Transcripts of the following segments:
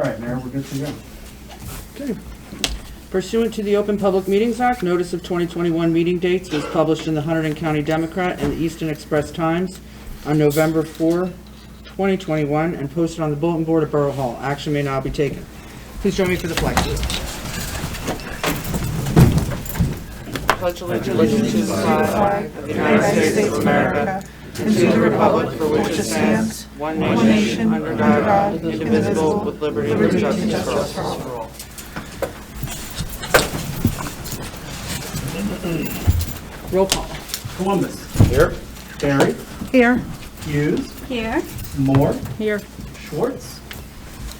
right, Mayor, we're good to go. Okay. Pursuant to the Open Public Meetings Act, notice of 2021 meeting dates was published in the Hunterdon County Democrat and the Easton Express Times on November 4, 2021, and posted on the bulletin board at Borough Hall. Action may now be taken. Please join me for the flag salute. Pledge allegiance to the flag of the United States of America and to the republic for which it stands, one nation, under God, indivisible, with liberty and justice for all. Roll call. Columbus. Here. Barry. Here. Hughes. Here. Moore. Here. Schwartz.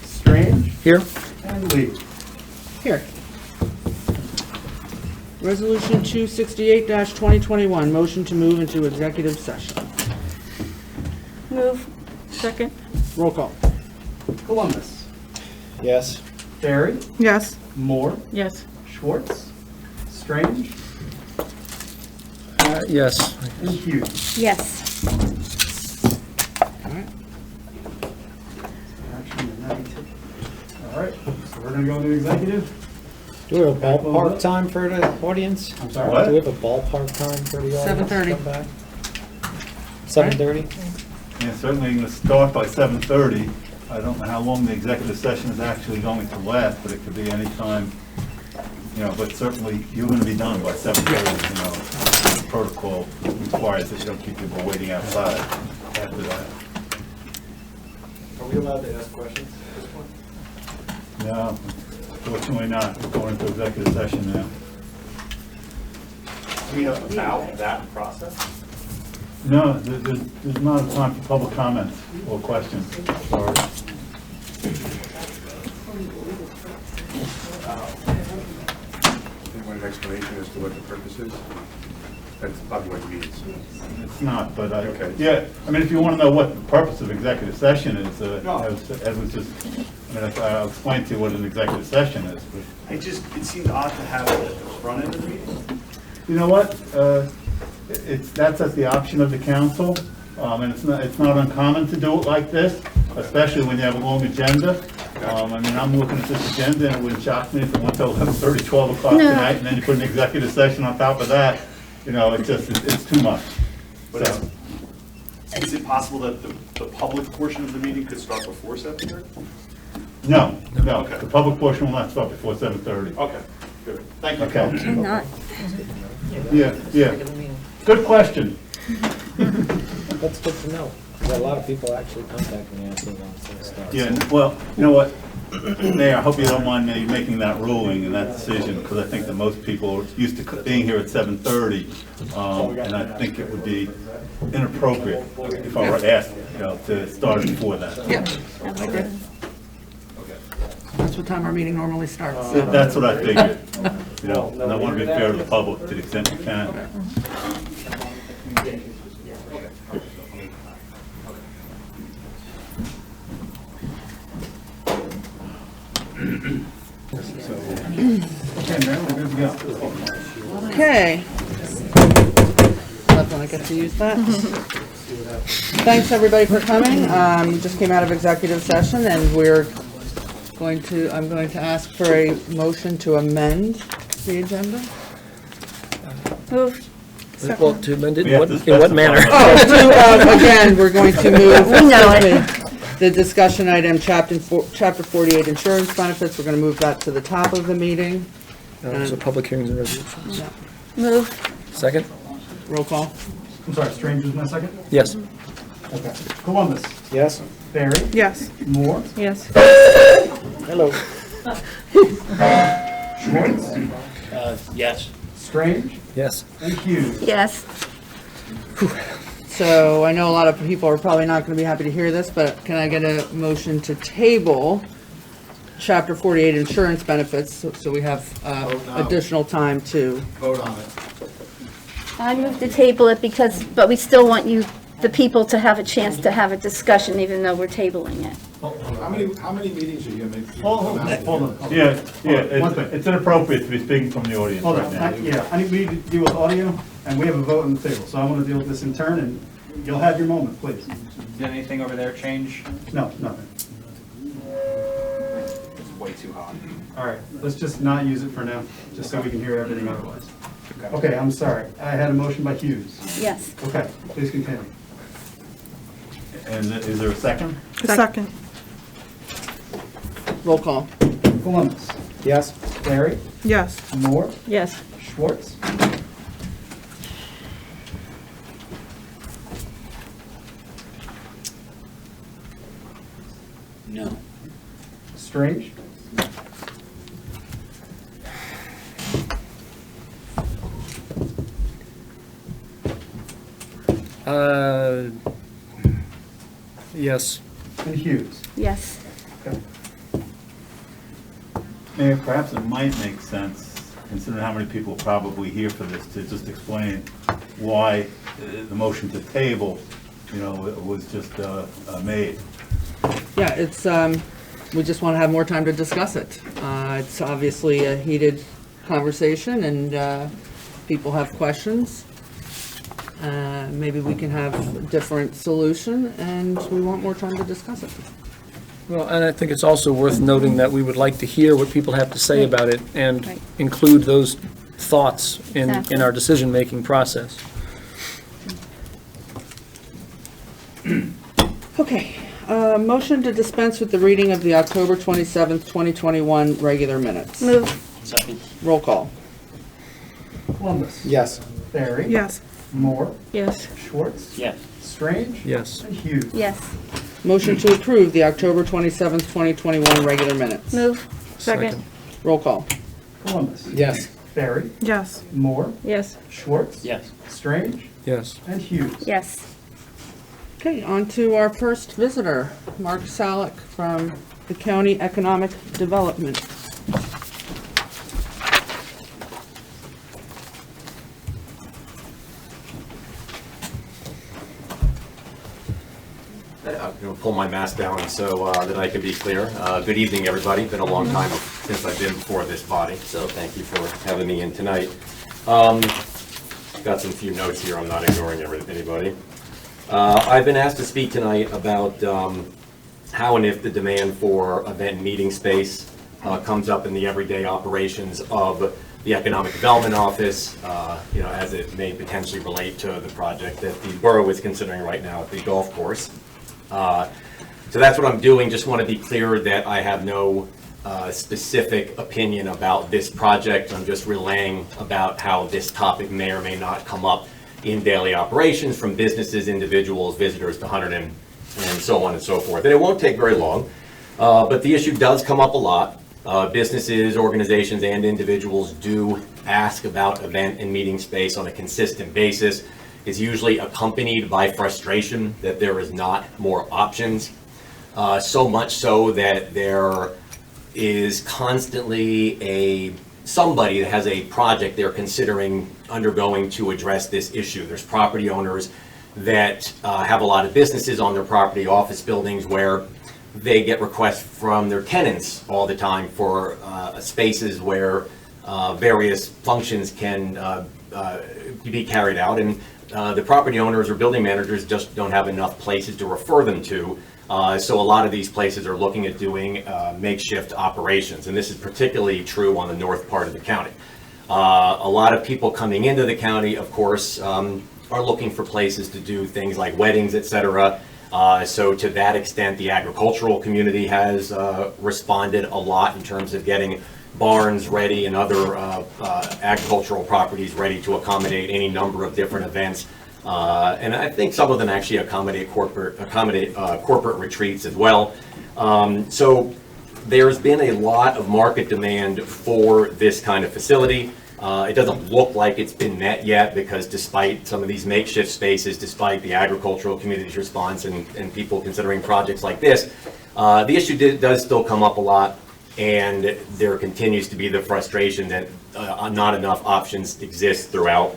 Strange. Here. And Lee. Here. Resolution 268-2021, motion to move into executive session. Move. Second. Roll call. Columbus. Yes. Barry. Yes. Moore. Yes. Schwartz. Strange. Yes. And Hughes. Yes. All right, so we're gonna go into executive. Do we have a ballpark time for the audience? I'm sorry. Do we have a ballpark time for the audience? 7:30. to come back? 7:30? Yeah, certainly going to start by 7:30. I don't know how long the executive session is actually going to last, but it could be any time, but certainly you're going to be done by 7:30, The protocol requires that you don't keep people waiting outside after that. Are we allowed to ask questions at this point? No, fortunately not. We're going into executive session now. About that process? No, there's not a time for public comments or questions. Sorry. You want an explanation as to what the purpose is? That's probably what it means. It's not, but Okay. yeah, if you want to know what the purpose of executive session is, No. as was just, I'll explain to you what an executive session is. But It seemed odd to have it at the front end of the meeting. you know what? That's at the option of the council, and it's not uncommon to do it like this, especially when you have a long agenda. I'm looking at this agenda, and it wouldn't shock me if it went to 11:30, 12 o'clock tonight, and then you put an executive session on top of that. It's too much. But So, is it possible that the public portion of the meeting could start before 7:30? no, Okay. the public portion will not start before 7:30. Okay, good. Thank you. Okay. Cannot. Yeah. Good question. That's good to know. Because a lot of people actually contact me asking when it's going to start. Yeah, well, you know what, Mayor, I hope you don't mind me making that ruling and that decision, because I think that most people are used to being here at 7:30, and I think it would be inappropriate if I were asked, to start before that. Yep. That's what time our meeting normally starts. That's what I figured, and I want to be fair to the public to the extent we can. Okay, Mayor, we're good to go. Okay. Love when I get to use that. Thanks, everybody, for coming. Just came out of executive session, and I'm going to ask for a motion to amend the agenda. Move. Well, to amend it, We have to in what specify. manner? Again, we're going to move. We know it. The discussion item, chapter 48 insurance benefits, we're going to move that to the top of the meeting. So public hearings and resolutions. Move. Second? Roll call. I'm sorry, Strange was my second? Yes. Okay. Columbus. Yes. Barry. Yes. Moore. Yes. Hello. Schwartz. Yes. Strange. Yes. And Hughes. Yes. So I know a lot of people are probably not going to be happy to hear this, but can I get a motion to table Chapter 48 insurance benefits, so we have additional time to... Vote on it. I move to table it but we still want the people to have a chance to have a discussion even though we're tabling it. How many meetings are you going to make? Hold on. Yeah, One thing. it's inappropriate to be speaking from the audience Hold right on, now. we need to deal with audio, and we have a vote on the table, so I want to deal with this in turn, and you'll have your moment, please. Did anything over there change? No, nothing. All right, let's just not use it for now, just so we can hear everything otherwise. Okay, I'm sorry. I had a motion by Hughes. Yes. Okay, please continue. And is there a second? Second. Roll call. Columbus. Yes? Barry. Yes. Moore. Yes. Schwartz. No. Strange. Yes. And Hughes. Yes. Okay. Mayor, perhaps it might make sense, considering how many people are probably here for this, to just explain why the motion to table, was just made. Yeah, it's, we just want to have more time to discuss it. It's obviously a heated conversation and people have questions. Maybe we can have a different solution and we want more time to discuss it. Well, and I think it's also worth noting that we would like to hear what people have to say about it and Right. include those thoughts in Exactly. our decision-making process. Okay, motion to dispense with the reading of the October 27th, 2021 regular minutes. Move. Roll call. Columbus. Yes. Barry. Yes. Moore. Yes. Schwartz. Yes. Strange. Yes. And Hughes. Yes. Motion to approve the October 27th, 2021 regular minutes. Move. Second. Roll call. Columbus. Yes. Barry. Yes. Moore. Yes. Schwartz. Yes. Strange. Yes. And Hughes. Yes. Okay, on to our first visitor, Mark Salick from the County Economic Development. I'm going to pull my mask down so that I can be clear. Good evening, everybody. Been a long time since I've been before this body, so thank you for having me in tonight. Got some few notes here. I'm not ignoring anybody. I've been asked to speak tonight about how and if the demand for event and meeting space comes up in the everyday operations of the Economic Development Office, as it may potentially relate to the project that the borough is considering right now at the golf course. So that's what I'm doing. Just want to be clear that I have no specific opinion about this project. I'm just relaying about how this topic may or may not come up in daily operations from businesses, individuals, visitors to Hunterdon, and so on and so forth. And it won't take very long, but the issue does come up a lot. Businesses, organizations, and individuals do ask about event and meeting space on a consistent basis. It's usually accompanied by frustration that there is not more options. So much so that there is constantly somebody that has a project they're considering undergoing to address this issue. There's property owners that have a lot of businesses on their property, office buildings, where they get requests from their tenants all the time for spaces where various functions can be carried out, and the property owners or building managers just don't have enough places to refer them to. So a lot of these places are looking at doing makeshift operations, and this is particularly true on the north part of the county. A lot of people coming into the county, of course, are looking for places to do things like weddings, etc. So to that extent, the agricultural community has responded a lot in terms of getting barns ready and other agricultural properties ready to accommodate any number of different events. And I think some of them actually accommodate corporate retreats as well. So there's been a lot of market demand for this kind of facility. It doesn't look like it's been met yet, because despite some of these makeshift spaces, despite the agricultural community's response and people considering projects like this, the issue does still come up a lot, and there continues to be the frustration that not enough options exist throughout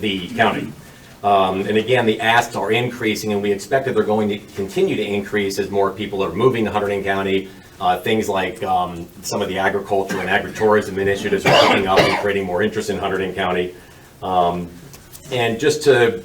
the county. And again, the asks are increasing, and we expect that they're going to continue to increase as more people are moving to Hunterdon County. Things like some of the agriculture and agritourism initiatives are picking up and creating more interest in Hunterdon County. And just to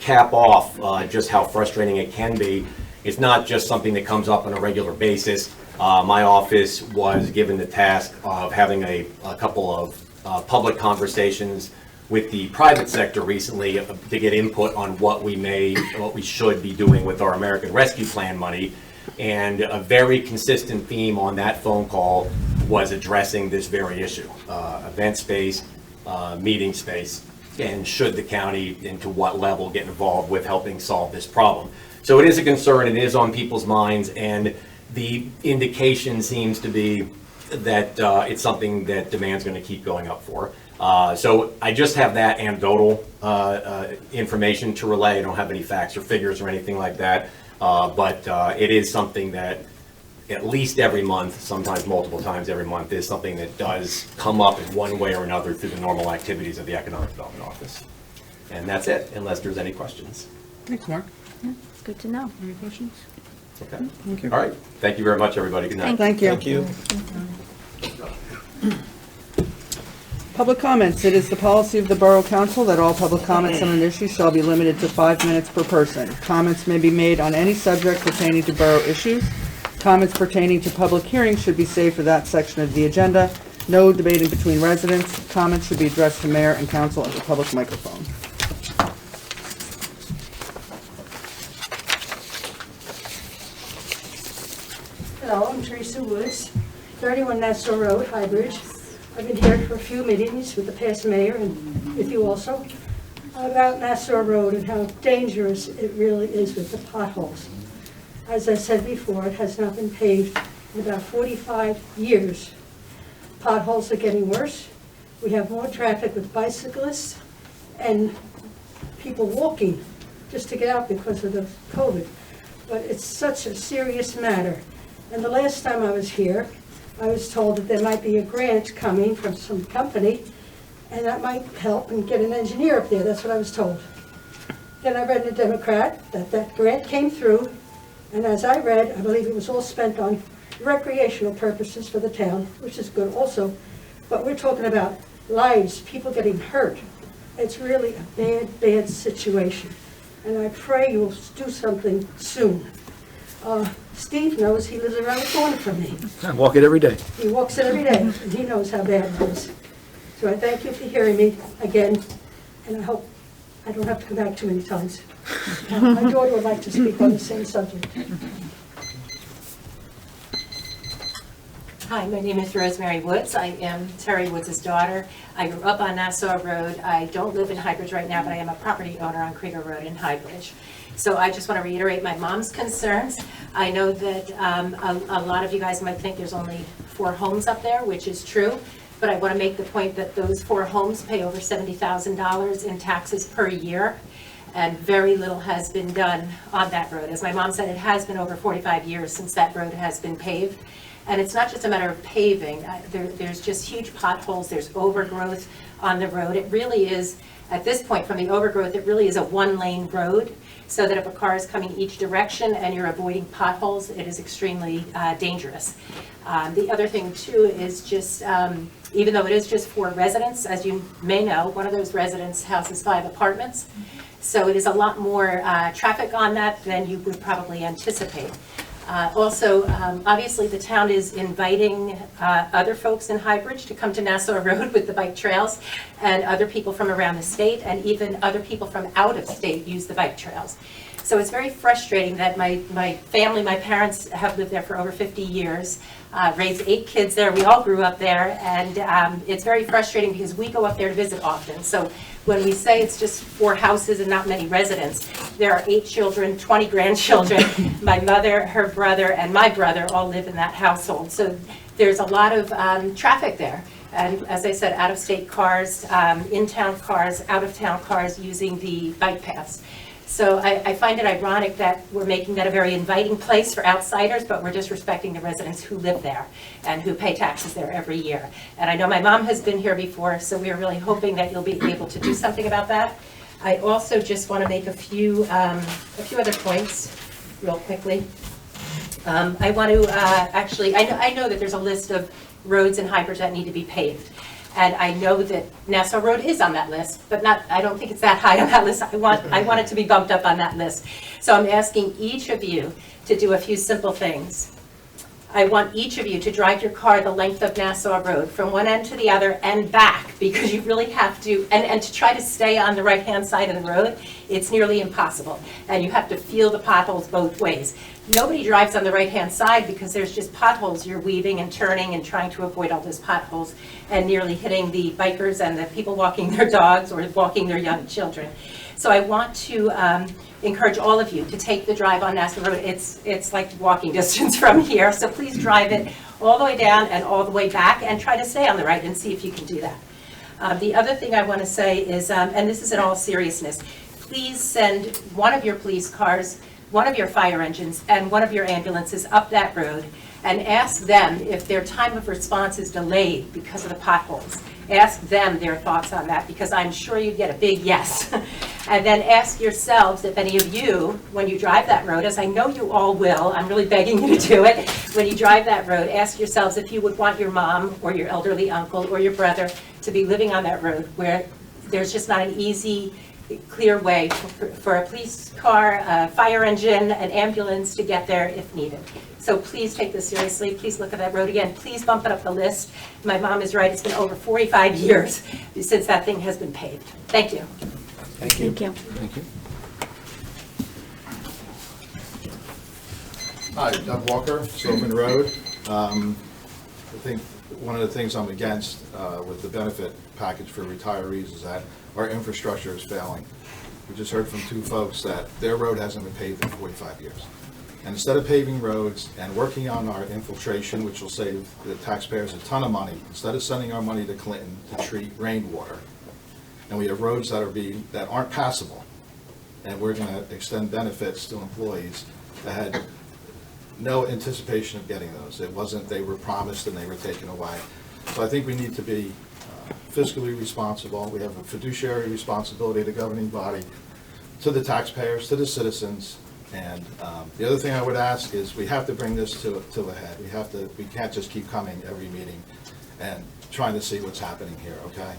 cap off just how frustrating it can be, it's not just something that comes up on a regular basis. My office was given the task of having a couple of public conversations with the private sector recently to get input on what we should be doing with our American Rescue Plan money. And a very consistent theme on that phone call was addressing this very issue, event space, meeting space, and should the county and to what level get involved with helping solve this problem. So it is a concern, it is on people's minds, and the indication seems to be that it's something that demand's going to keep going up for. So I just have that anecdotal information to relay. I don't have any facts or figures or anything like that, but it is something that at least every month, sometimes multiple times every month, is something that does come up in one way or another through the normal activities of the Economic Development Office. And that's it, unless there's any questions. Thanks, Mark. It's good to know. Any questions? Okay. Thank you. All right. Thank you very much, everybody. Good night. Thank you. Thank you. Public comments. It is the policy of the Borough Council that all public comments on an issue shall be limited to 5 minutes per person. Comments may be made on any subject pertaining to borough issues. Comments pertaining to public hearings should be saved for that section of the agenda. No debating between residents. Comments should be addressed to mayor and council at the public microphone. Hello, I'm Teresa Woods, 31 Nassau Road, Highbridge. I've been here for a few meetings with the past mayor and with you also about Nassau Road and how dangerous it really is with the potholes. As I said before, it has not been paved in about 45 years. Potholes are getting worse. We have more traffic with bicyclists and people walking just to get out because of the COVID. But it's such a serious matter. And the last time I was here, I was told that there might be a grant coming from some company, and that might help and get an engineer up there. That's what I was told. Then I read in the Democrat that that grant came through, and as I read, I believe it was all spent on recreational purposes for the town, which is good also. But we're talking about lives, people getting hurt. It's really a bad, bad situation. And I pray you'll do something soon. Steve knows, he lives around the corner from me. I walk it every day. He walks it every day, and he knows how bad it is. So I thank you for hearing me again, and I hope I don't have to come back too many times. My daughter would like to speak on the same subject. Hi, my name is Rosemary Woods. I am Terry Woods' daughter. I grew up on Nassau Road. I don't live in Highbridge right now, but I am a property owner on Krieger Road in Highbridge. So I just want to reiterate my mom's concerns. I know that a lot of you guys might think there's only 4 homes up there, which is true, but I want to make the point that those 4 homes pay over $70,000 in taxes per year, and very little has been done on that road. As my mom said, it has been over 45 years since that road has been paved. And it's not just a matter of paving. There's just huge potholes. There's overgrowth on the road. It really is, at this point, from the overgrowth, it really is a 1-lane road, so that if a car is coming each direction and you're avoiding potholes, it is extremely dangerous. The other thing, too, is just, even though it is just 4 residents, as you may know, one of those residents houses 5 apartments. So it is a lot more traffic on that than you would probably anticipate. Also, obviously, the town is inviting other folks in Highbridge to come to Nassau Road with the bike trails, and other people from around the state, and even other people from out of state use the bike trails. So it's very frustrating that my family, my parents have lived there for over 50 years, raised 8 kids there. We all grew up there, and it's very frustrating because we go up there to visit often. So when we say it's just 4 houses and not many residents, there are 8 children, 20 grandchildren. My mother, her brother, and my brother all live in that household. So there's a lot of traffic there. And as I said, out-of-state cars, in-town cars, out-of-town cars using the bike paths. So I find it ironic that we're making that a very inviting place for outsiders, but we're disrespecting the residents who live there and who pay taxes there every year. And I know my mom has been here before, so we are really hoping that you'll be able to do something about that. I also just want to make a few other points real quickly. I want to actually, I know that there's a list of roads in Highbridge that need to be paved. And I know that Nassau Road is on that list, but I don't think it's that high on that list. I want it to be bumped up on that list. So I'm asking each of you to do a few simple things. I want each of you to drive your car the length of Nassau Road from one end to the other and back, because you really have to, and to try to stay on the right-hand side of the road, it's nearly impossible. And you have to feel the potholes both ways. Nobody drives on the right-hand side because there's just potholes. You're weaving and turning and trying to avoid all those potholes and nearly hitting the bikers and the people walking their dogs or walking their young children. So I want to encourage all of you to take the drive on Nassau Road. It's like walking distance from here, so please drive it all the way down and all the way back and try to stay on the right and see if you can do that. The other thing I want to say is, and this is in all seriousness, please send one of your police cars, one of your fire engines, and one of your ambulances up that road and ask them if their time of response is delayed because of the potholes. Ask them their thoughts on that, because I'm sure you'd get a big yes. And then ask yourselves if any of you, when you drive that road, as I know you all will, I'm really begging you to do it, when you drive that road, ask yourselves if you would want your mom or your elderly uncle or your brother to be living on that road where there's just not an easy, clear way for a police car, a fire engine, an ambulance to get there if needed. So please take this seriously. Please look at that road again. Please bump it up the list. My mom is right. It's been over 45 years since that thing has been paved. Thank you. Thank you. Thank you. Thank you. Hi, Doug Walker, Sylvan Road. I think one of the things I'm against with the benefit package for retirees is that our infrastructure is failing. We just heard from two folks that their road hasn't been paved in 45 years. And instead of paving roads and working on our infiltration, which will save the taxpayers a ton of money, instead of sending our money to Clinton to treat rainwater, and we have roads that aren't passable, and we're going to extend benefits to employees that had no anticipation of getting those. It wasn't they were promised and they were taken away. So I think we need to be fiscally responsible. We have a fiduciary responsibility, the governing body, to the taxpayers, to the citizens. And the other thing I would ask is we have to bring this to a head. We can't just keep coming every meeting and trying to see what's happening here, okay?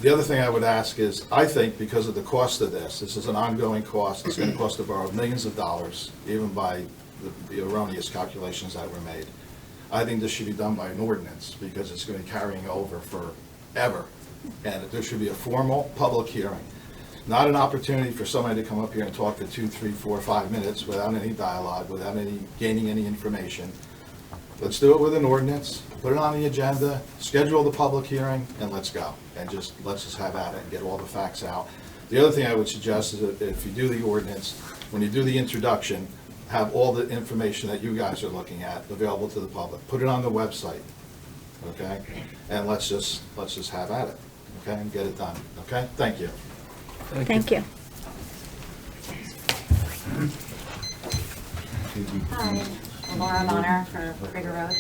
The other thing I would ask is, I think because of the cost of this is an ongoing cost. It's going to cost the borough millions of dollars, even by the erroneous calculations that were made. I think this should be done by an ordinance because it's going to be carrying over forever. And there should be a formal public hearing. Not an opportunity for somebody to come up here and talk for 2, 3, 4, 5 minutes without any dialogue, without gaining any information. Let's do it with an ordinance, put it on the agenda, schedule the public hearing, and let's go. And let's just have at it and get all the facts out. The other thing I would suggest is that if you do the ordinance, when you do the introduction, have all the information that you guys are looking at available to the public. Put it on the website, okay? And let's just have at it, okay, and get it done, okay? Thank you. Thank you. Hi, I'm Laura Bonner for Krieger Road.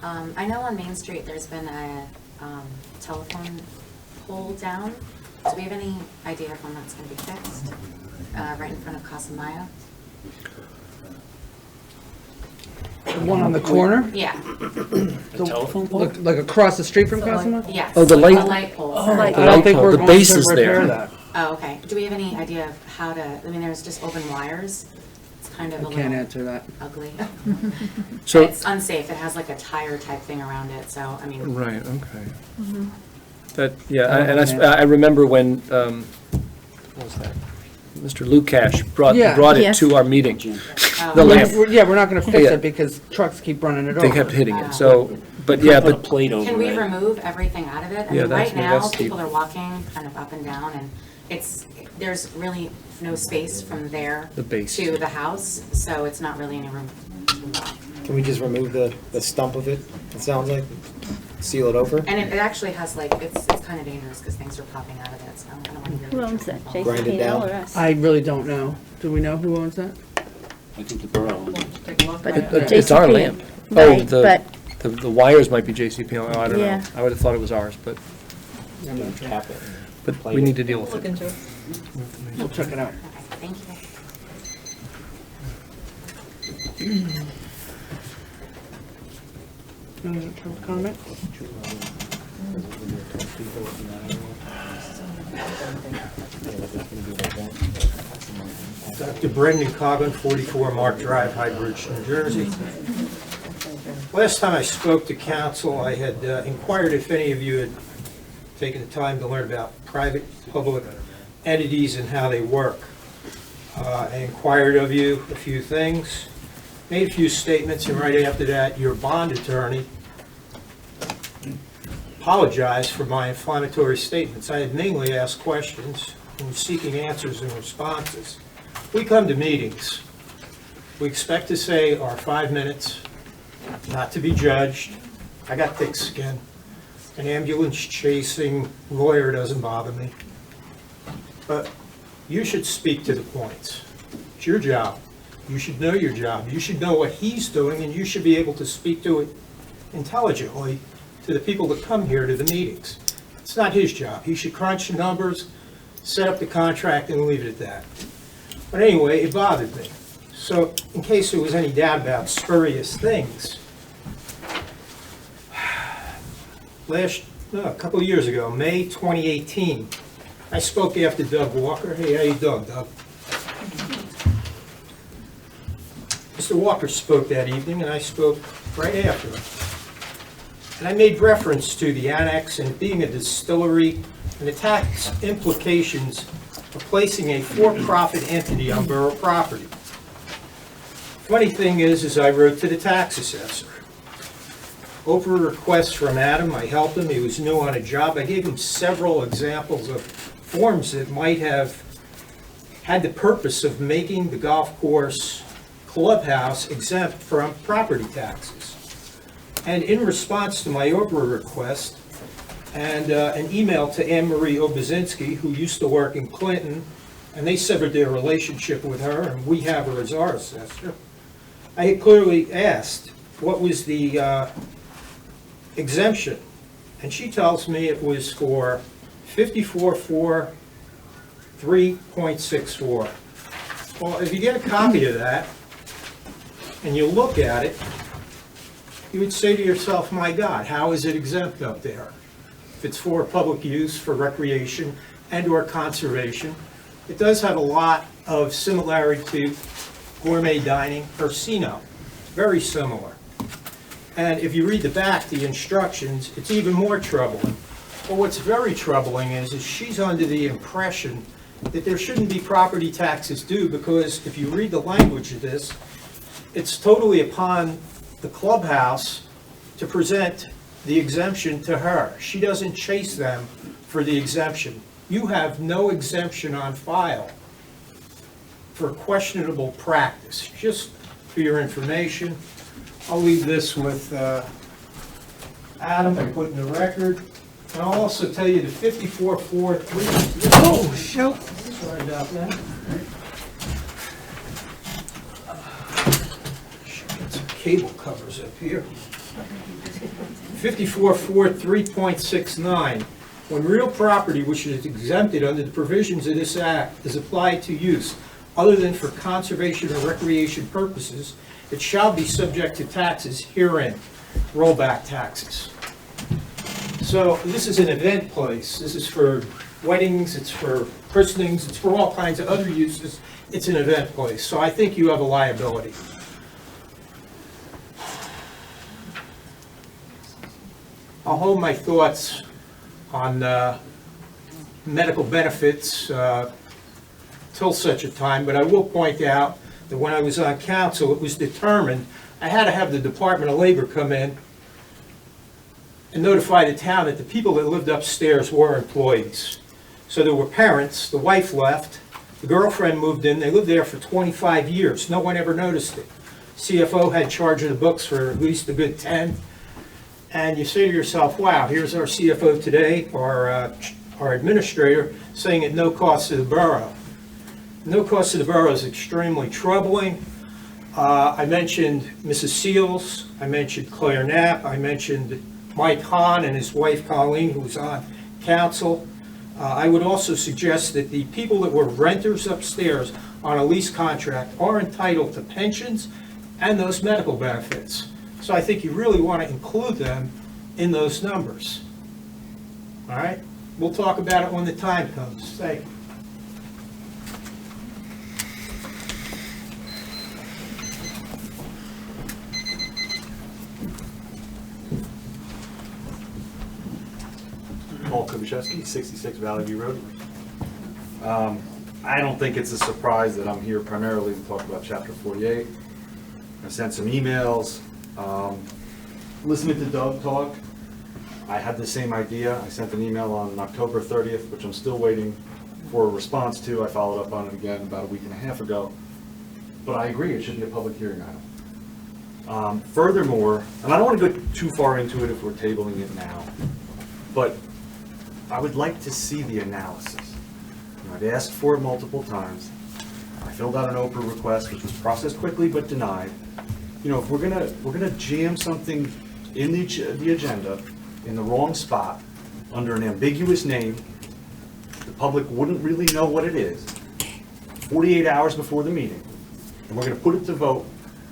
I know on Main Street there's been a telephone pole down. Do we have any idea of when that's going to be fixed? Right in front of Casa Maya? The one on the corner? Yeah. The telephone pole? Like across the street from Cosmo? Yes. Oh, the light- The light pole. Oh, sorry. I don't think we're The going base to is repair there. that. Oh, okay. Do we have any idea of how to, I mean, there's just open wires. It's kind of a I can't little answer that. ugly. So- It's unsafe. It has like a tire type thing around it, so, I mean. Right, okay. Mm-hmm. That, yeah, I remember when, what was that? Mr. Lukash brought it Yes. to our meeting. Oh. The lamp. We're not gonna fix Yeah. it because trucks keep running it over. They kept hitting it, so, but yeah, but. Can we remove everything out of it? I Yeah, mean, right that's now, steep. people are walking kind of up and down, and there's really no space from there The base. to the house, so it's not really any room to walk. Can we just remove the stump of it, it sounds like? Seal it over? And it actually has like, it's kind of dangerous because things are popping out of it, so I don't want to. Who owns that, Grind it JCPenney down. or us? I really don't know. Do we know who owns that? I think the borough owns it. But It's our JCPenney, lamp. Oh, right, but the wires might be JCP, I don't know. Yeah. I would have thought it was ours, but Tap it. we need to deal with Look it. into it. We'll check it out. Okay, thank you. Any public comment? Dr. Brendan Coggin, 44 Mark Drive, High Bridge, New Jersey. Last time I spoke to council, I had inquired if any of you had taken the time to learn about private, public entities and how they work. I inquired of you a few things, made a few statements, and right after that, your bond attorney apologized for my inflammatory statements. I had mainly asked questions and was seeking answers and responses. We come to meetings. We expect to say our 5 minutes, not to be judged. I got thick skin. An ambulance chasing lawyer doesn't bother me. But you should speak to the points. It's your job. You should know your job. You should know what he's doing, and you should be able to speak to it intelligently to the people that come here to the meetings. It's not his job. He should crunch the numbers, set up the contract, and leave it at that. But anyway, it bothered me. So in case there was any doubt about spurious things, a couple of years ago, May 2018, I spoke after Doug Walker. Hey, how you doing, Doug? Mr. Walker spoke that evening, and I spoke right after him. And I made reference to the annex and being a distillery and the tax implications of placing a for-profit entity on borough property. Funny thing is I wrote to the tax assessor. Over a request from Adam, I helped him. He was new on a job. I gave him several examples of forms that might have had the purpose of making the golf course clubhouse exempt from property taxes. And in response to my Oprah request and an email to Anne Marie Obazinski, who used to work in Clinton, and they severed their relationship with her, and we have her as our assessor, I had clearly asked what was the exemption. And she tells me it was for 5443.64. Well, if you get a copy of that and you look at it, you would say to yourself, my God, how is it exempt up there? If it's for public use, for recreation, and/or conservation, it does have a lot of similarity to gourmet dining, Persino. Very similar. And if you read the back, the instructions, it's even more troubling. But what's very troubling is she's under the impression that there shouldn't be property taxes due, because if you read the language of this, it's totally upon the clubhouse to present the exemption to her. She doesn't chase them for the exemption. You have no exemption on file for questionable practice. Just for your information, I'll leave this with Adam and put in the record. And I'll also tell you the 5443. Oh, shoot. Sorry about that. Get some cable covers up here. 5443.69. When real property which is exempted under the provisions of this act is applied to use other than for conservation or recreation purposes, it shall be subject to taxes herein, rollback taxes. So this is an event place. This is for weddings, it's for christenings, it's for all kinds of other uses. It's an event place. So I think you have a liability. I'll hold my thoughts on medical benefits till such a time, but I will point out that when I was on council, it was determined I had to have the Department of Labor come in and notify the town that the people that lived upstairs were employees. So there were parents, the wife left, the girlfriend moved in, they lived there for 25 years. No one ever noticed it. CFO had charge of the books for at least a good 10. And you say to yourself, wow, here's our CFO today, our administrator, saying at no cost to the borough. No cost to the borough is extremely troubling. I mentioned Mrs. Seals, I mentioned Claire Knapp, I mentioned Mike Hahn and his wife Colleen, who was on council. I would also suggest that the people that were renters upstairs on a lease contract are entitled to pensions and those medical benefits. So I think you really want to include them in those numbers. All right? We'll talk about it when the time comes. Thank you. Paul Kubiszewski, 66 Valley View Road. I don't think it's a surprise that I'm here primarily to talk about Chapter 48. I sent some emails. Listening to Doug talk, I had the same idea. I sent an email on October 30th, which I'm still waiting for a response to. I followed up on it again about a week and a half ago. But I agree, it should be a public hearing item. Furthermore, and I don't want to go too far into it if we're tabling it now, but I would like to see the analysis. You know, I'd asked for it multiple times. I filled out an Oprah request, which was processed quickly but denied. You know, if we're gonna jam something in the agenda in the wrong spot under an ambiguous name, the public wouldn't really know what it is 48 hours before the meeting, and we're gonna put it to vote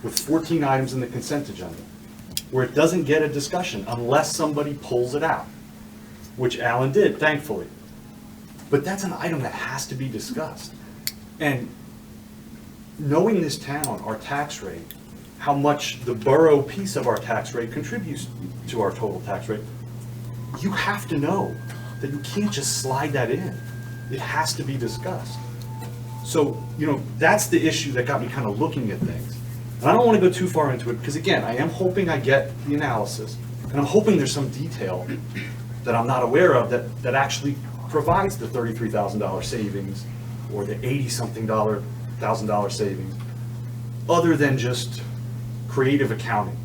with 14 items in the consent agenda, where it doesn't get a discussion unless somebody pulls it out, which Alan did, thankfully. But that's an item that has to be discussed. And knowing this town, our tax rate, how much the borough piece of our tax rate contributes to our total tax rate, you have to know that you can't just slide that in. It has to be discussed. So, you know, that's the issue that got me kind of looking at things. And I don't want to go too far into it, because again, I am hoping I get the analysis, and I'm hoping there's some detail that I'm not aware of that actually provides the $33,000 savings or the $80-something thousand savings, other than just creative accounting,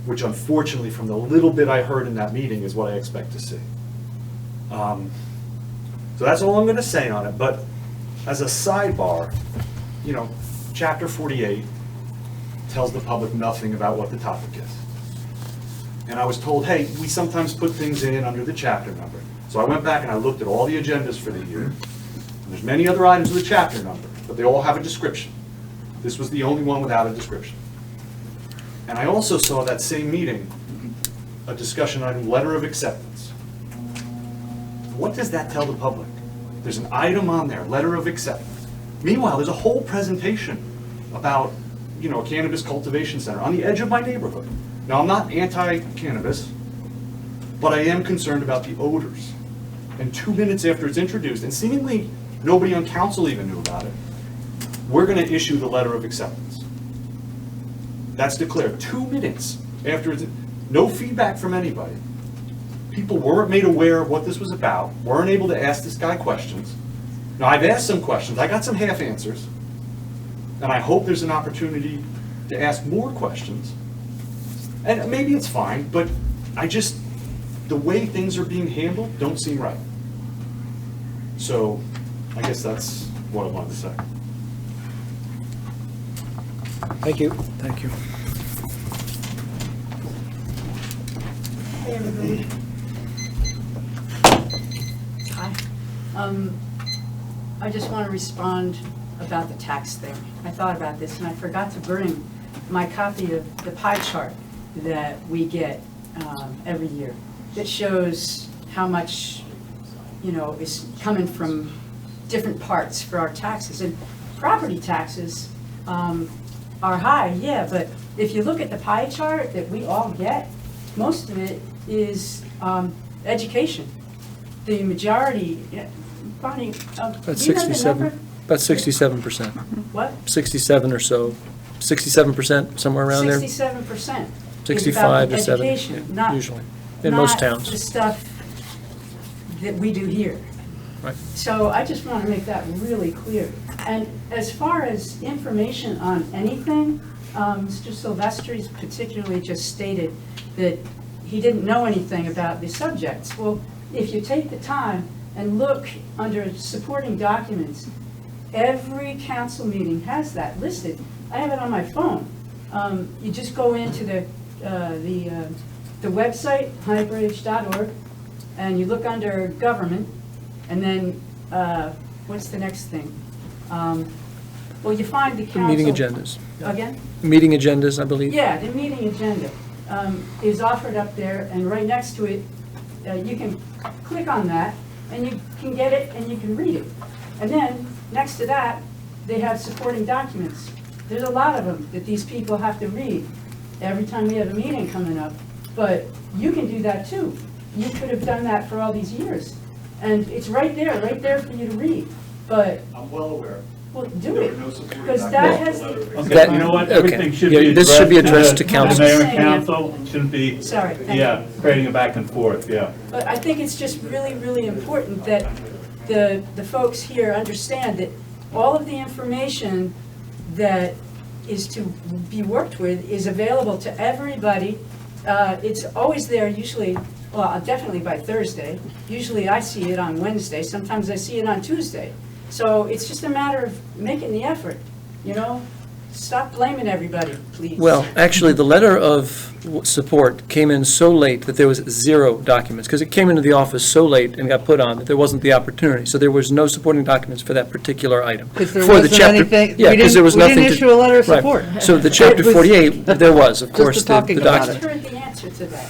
which unfortunately, from the little bit I heard in that meeting, is what I expect to see. So that's all I'm going to say on it. But as a sidebar, you know, Chapter 48 tells the public nothing about what the topic is. And I was told, hey, we sometimes put things in under the chapter number. So I went back and I looked at all the agendas for the year. And there's many other items with a chapter number, but they all have a description. This was the only one without a description. And I also saw that same meeting, a discussion item, letter of acceptance. What does that tell the public? There's an item on there, letter of acceptance. Meanwhile, there's a whole presentation about, you know, a cannabis cultivation center on the edge of my neighborhood. Now, I'm not anti-cannabis, but I am concerned about the odors. And 2 minutes after it's introduced, and seemingly nobody on council even knew about it, we're going to issue the letter of acceptance. That's declared 2 minutes after it's, no feedback from anybody. People weren't made aware of what this was about, weren't able to ask this guy questions. Now, I've asked some questions, I got some half answers, and I hope there's an opportunity to ask more questions. And maybe it's fine, but the way things are being handled don't seem right. So, I guess that's what I wanted to say. Thank you. Thank you. Hey, everybody. Hi. I just want to respond about the tax thing. I thought about this and I forgot to bring my copy of the pie chart that we get every year. That shows how much, you know, is coming from different parts for our taxes. And property taxes are high, yeah, but if you look at the pie chart that we all get, most of it is education. The majority, Bonnie, About do you know the number? 67%. What? 67 or so, 67%, somewhere around there. 67%. 65 to 70, education, yeah, not, usually, in most not the towns. stuff that we do here. Right. So I just want to make that really clear. And as far as information on anything, Mr. Silvestris particularly just stated that he didn't know anything about the subjects. Well, if you take the time and look under supporting documents, every council meeting has that listed. I have it on my phone. You just go into the website, highbridge.org, and you look under government, and then what's the next thing? Well, you find the council. Meeting agendas. Again? Meeting agendas, I believe. Yeah, the meeting agenda is offered up there, and right next to it you can click on that, and you can get it, and you can read it. And then, next to that, they have supporting documents. There's a lot of them that these people have to read every time we have a meeting coming up. But you can do that too. You could have done that for all these years. And it's right there for you to read. But, I'm well aware. well, do There it. were no supporting Because that has, Okay, you know what, okay. everything should Yeah, be this should be addressed to the council. mayor and council, shouldn't be, sorry, thank you. yeah, creating a back and forth, yeah. But I think it's just really, really important that the folks here understand that all of the information that is to be worked with is available to everybody. It's always there usually, well, definitely by Thursday. Usually I see it on Wednesday, sometimes I see it on Tuesday. So it's just a matter of making the effort, you know? Stop blaming everybody, please. Well, actually, the letter of support came in so late that there was 0 documents, because it came into the office so late and got put on that there wasn't the opportunity. So there was no supporting documents for that particular item. Because there For the wasn't chapter- anything, Yeah, because there was nothing to... we didn't issue a letter of Right. support. So the chapter It was 48, there was, of just course, the the talking about document. I heard the answer to that.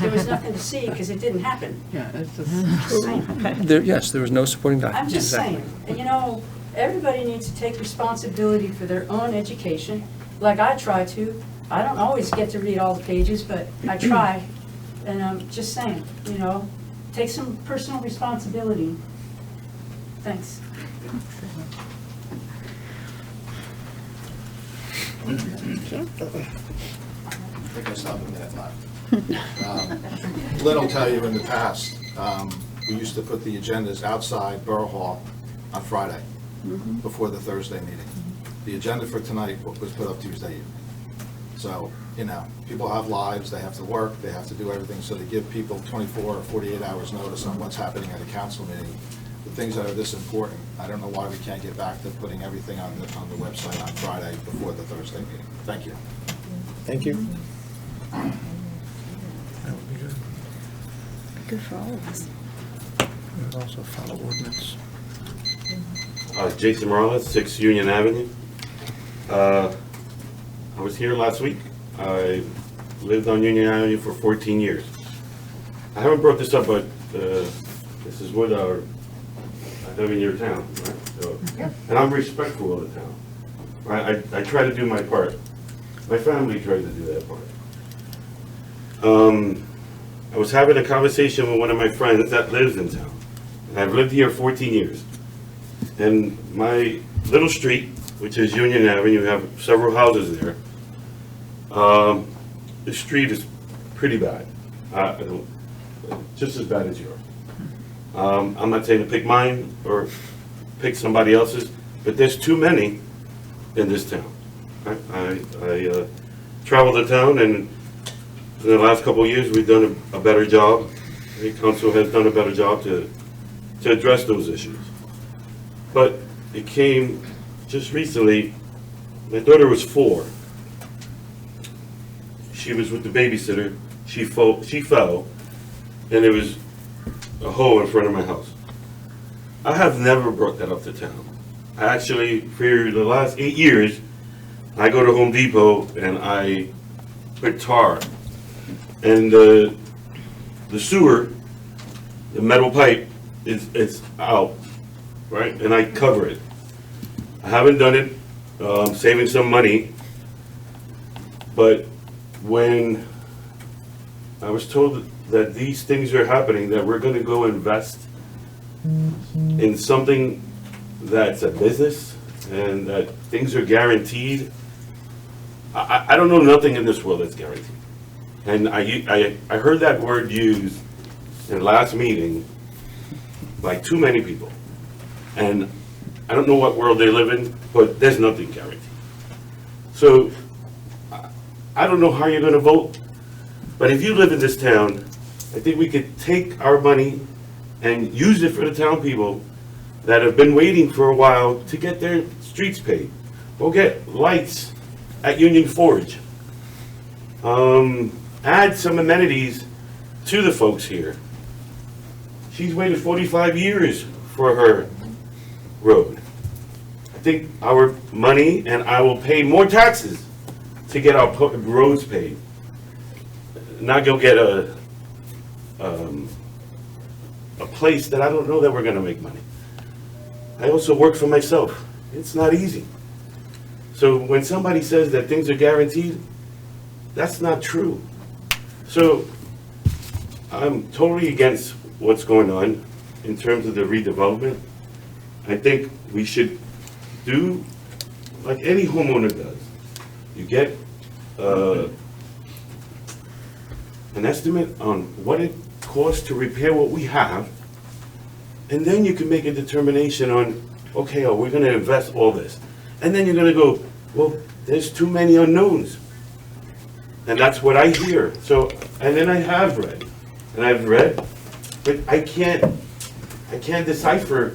There was nothing to see because it didn't happen. Yeah, it's Just saying. Yes, there was no supporting I'm document. just Exactly. saying, and you know, everybody needs to take responsibility for their own education, like I try to. I don't always get to read all the pages, but I try. And I'm just saying, you know, take some personal responsibility. Thanks. I think I still have a minute left. Lynn will tell you in the past, we used to put the agendas outside Borough Hall on Friday, before the Thursday meeting. The agenda for tonight was put up Tuesday evening. So, you know, people have lives, they have to work, they have to do everything, so to give people 24 or 48 hours notice on what's happening at a council meeting, the things that are this important, I don't know why we can't get back to putting everything on the website on Friday before the Thursday meeting. Thank you. Thank you. That would be good. Good for all of us. We would also follow ordinance. Jason Morales, 6 Union Avenue. I was here last week. I lived on Union Avenue for 14 years. I haven't brought this up, but this is what I live in your town, right? So, and I'm respectful of the town. Right? I try to do my part. My family tries to do that part. I was having a conversation with one of my friends that lives in town. And I've lived here 14 years. And my little street, which is Union Avenue, you have several houses there. The street is pretty bad. Just as bad as yours. I'm not saying to pick mine or pick somebody else's, but there's too many in this town. I travel the town, and in the last couple of years, we've done a better job. The council has done a better job to address those issues. But it came just recently. My daughter was 4. She was with the babysitter. She fell, and there was a hole in front of my house. I have never brought that up to town. I actually, for the last 8 years, I go to Home Depot and I put tar. And the sewer, the metal pipe, it's out, right? And I cover it. I haven't done it, saving some money. But when I was told that these things are happening, that we're gonna go invest in something that's a business and that things are guaranteed. I don't know nothing in this world that's guaranteed. And I heard that word used in the last meeting by too many people. And I don't know what world they live in, but there's nothing guaranteed. So I don't know how you're gonna vote, but if you live in this town, I think we could take our money and use it for the town people that have been waiting for a while to get their streets paid. Go get lights at Union Forge. Add some amenities to the folks here. She's waited 45 years for her road. I think our money, and I will pay more taxes to get our roads paid. Not go get a a place that I don't know that we're gonna make money. I also work for myself. It's not easy. So when somebody says that things are guaranteed, that's not true. So I'm totally against what's going on in terms of the redevelopment. I think we should do like any homeowner does. You get an estimate on what it costs to repair what we have, and then you can make a determination on, okay, are we gonna invest all this? And then you're gonna go, well, there's too many unknowns. And that's what I hear. So, and then I have read, but I can't decipher,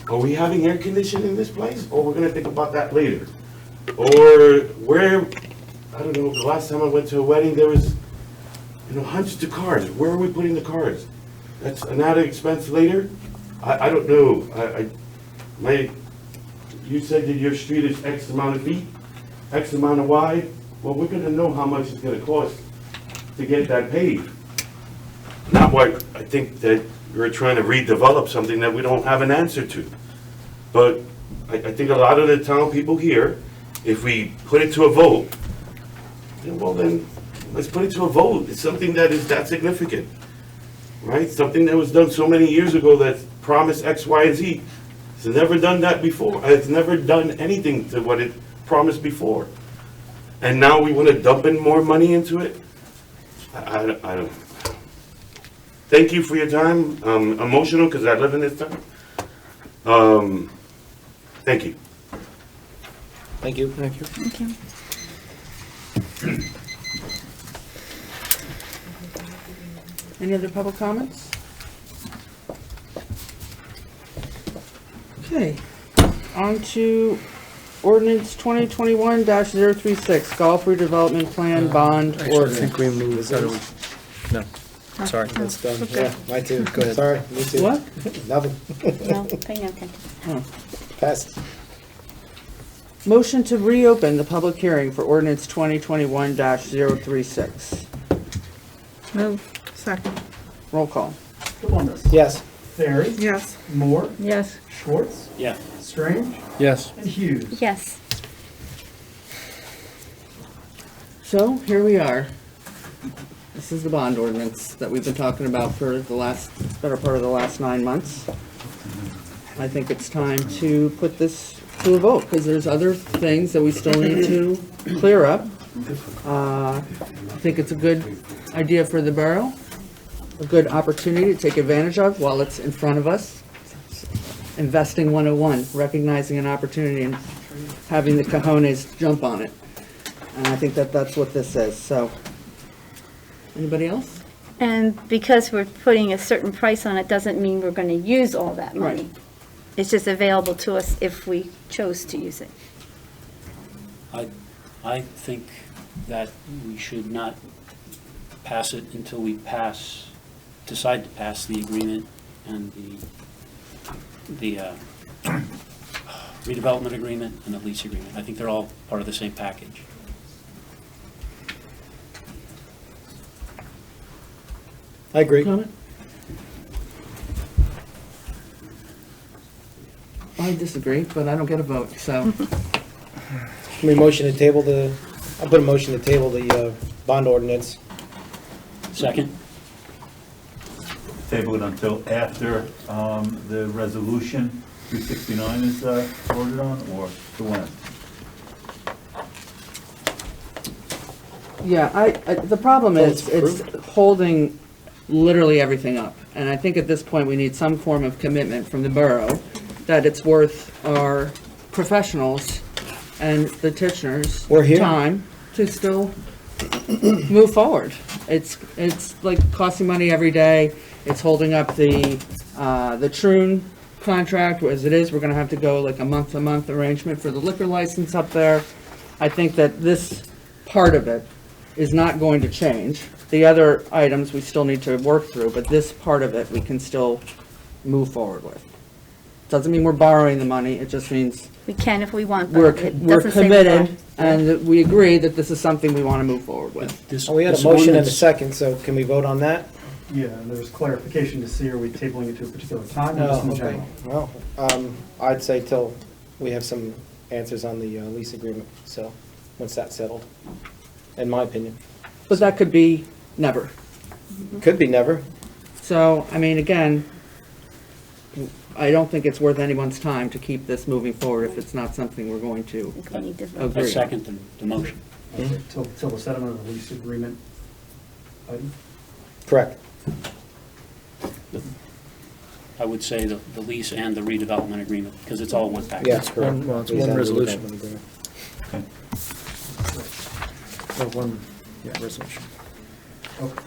are we having air conditioning in this place? Or we're gonna think about that later? Or where, I don't know, the last time I went to a wedding, there was, hundreds of cars. Where are we putting the cars? That's an added expense later? I don't know. You said that your street is X amount of feet, X amount of wide. Well, we're gonna know how much it's gonna cost to get that paved. Not what I think that we're trying to redevelop something that we don't have an answer to. But I think a lot of the town people here, if we put it to a vote, well then, let's put it to a vote. It's something that is that significant, right? Something that was done so many years ago that promised X, Y, and Z. It's never done that before. It's never done anything to what it promised before. And now we want to dump in more money into it? I don't. Thank you for your time. I'm emotional because I live in this town. Thank you. Thank you. Thank you. Thank you. Any other public comments? Okay, on to ordinance 2021-036, golf redevelopment plan bond Actually, I ordinance. think we moved that. No, sorry. That's done. Okay. Yeah, mine too. Go ahead. Sorry, me too. What? Nothing. No, pay no attention. Oh. Passed. Motion to reopen the public hearing for ordinance 2021-036. Move. Second. Roll call. Columbus. Yes. Barry. Yes. Moore. Yes. Schwartz. Yeah. Strange. Yes. And Hughes. Yes. So, here we are. This is the bond ordinance that we've been talking about for the better part of the last 9 months. I think it's time to put this to a vote, because there's other things that we still need to clear up. I think it's a good idea for the borough, a good opportunity to take advantage of while it's in front of us. Investing 101, recognizing an opportunity and having the cojones jump on it. And I think that that's what this is, so. Anybody else? And because we're putting a certain price on it, doesn't mean we're going to use all that money. Right. It's just available to us if we chose to use it. I think that we should not pass it until we decide to pass the agreement and the redevelopment agreement and the lease agreement. I think they're all part of the same package. I agree. Comment? I disagree, but I don't get a vote, so. Can we motion to table I'll put a motion to table the bond ordinance. Second? Table it until after the resolution 269 is voted on, or to when? Yeah, the problem Well, is, it's it's holding literally everything up. And I think at this point, we need some form of commitment from the borough that it's worth our professionals and the petitioners' We're here. time to still move forward. It's like costing money every day. It's holding up the Troon contract, as it is. We're gonna have to go like a month-to-month arrangement for the liquor license up there. I think that this part of it is not going to change. The other items we still need to work through, but this part of it we can still move forward with. Doesn't mean we're borrowing the money, it just means We can if we want, we're but it doesn't say we committed are. and that we agree that this is something we want to move forward with. This, We had a this motion and a ordinance- second, so can we vote on that? Yeah, and there was clarification to see, are we tabling it to a particular time or just in general? Well, I'd say till we have some answers on the lease agreement, so, once that's settled, in my opinion. But that could be never. Could be never. So, I mean, again, I don't think it's worth anyone's time to keep this moving forward if it's not something we're going to I agree. second the motion. Okay, till the settlement of the lease agreement item? Correct. I would say the lease and the redevelopment agreement, because it's all one package. Yes, correct. Well, it's Lease one and resolution. redevelopment agreement. One, yeah, resolution. Okay.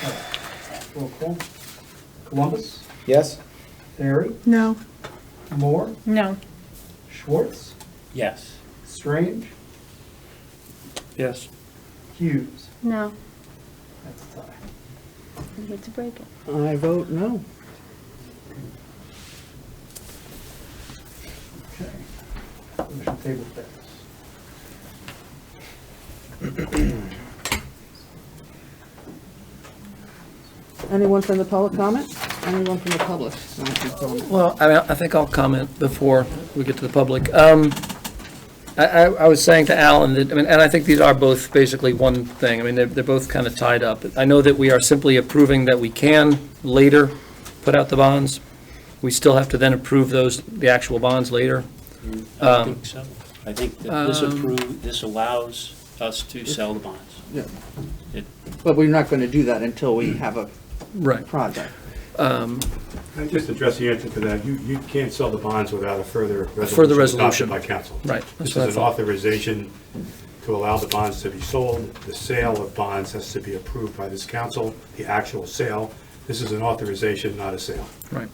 All right. Roll call. Columbus? Yes? Terry? No. Moore? No. Schwartz? Yes. Strange? Yes. Hughes? No. That's a tie. You get to break it. I vote no. Okay. Motion table fails. Anyone from the public comment? Anyone from the public? Well, I think I'll comment before we get to the public. I was saying to Alan that, and I think these are both basically one thing. I mean, they're both kind of tied up. I know that we are simply approving that we can later put out the bonds. We still have to then approve the actual bonds later. I don't think so. I think that this allows us to sell the bonds. Yeah. But we're not going to do that until we have a project. I just address the answer to that. You can't sell the bonds without a further resolution adopted by council. Right. This is an authorization to allow the bonds to be sold. The sale of bonds has to be approved by this council, the actual sale. This is an authorization, not a sale. Right.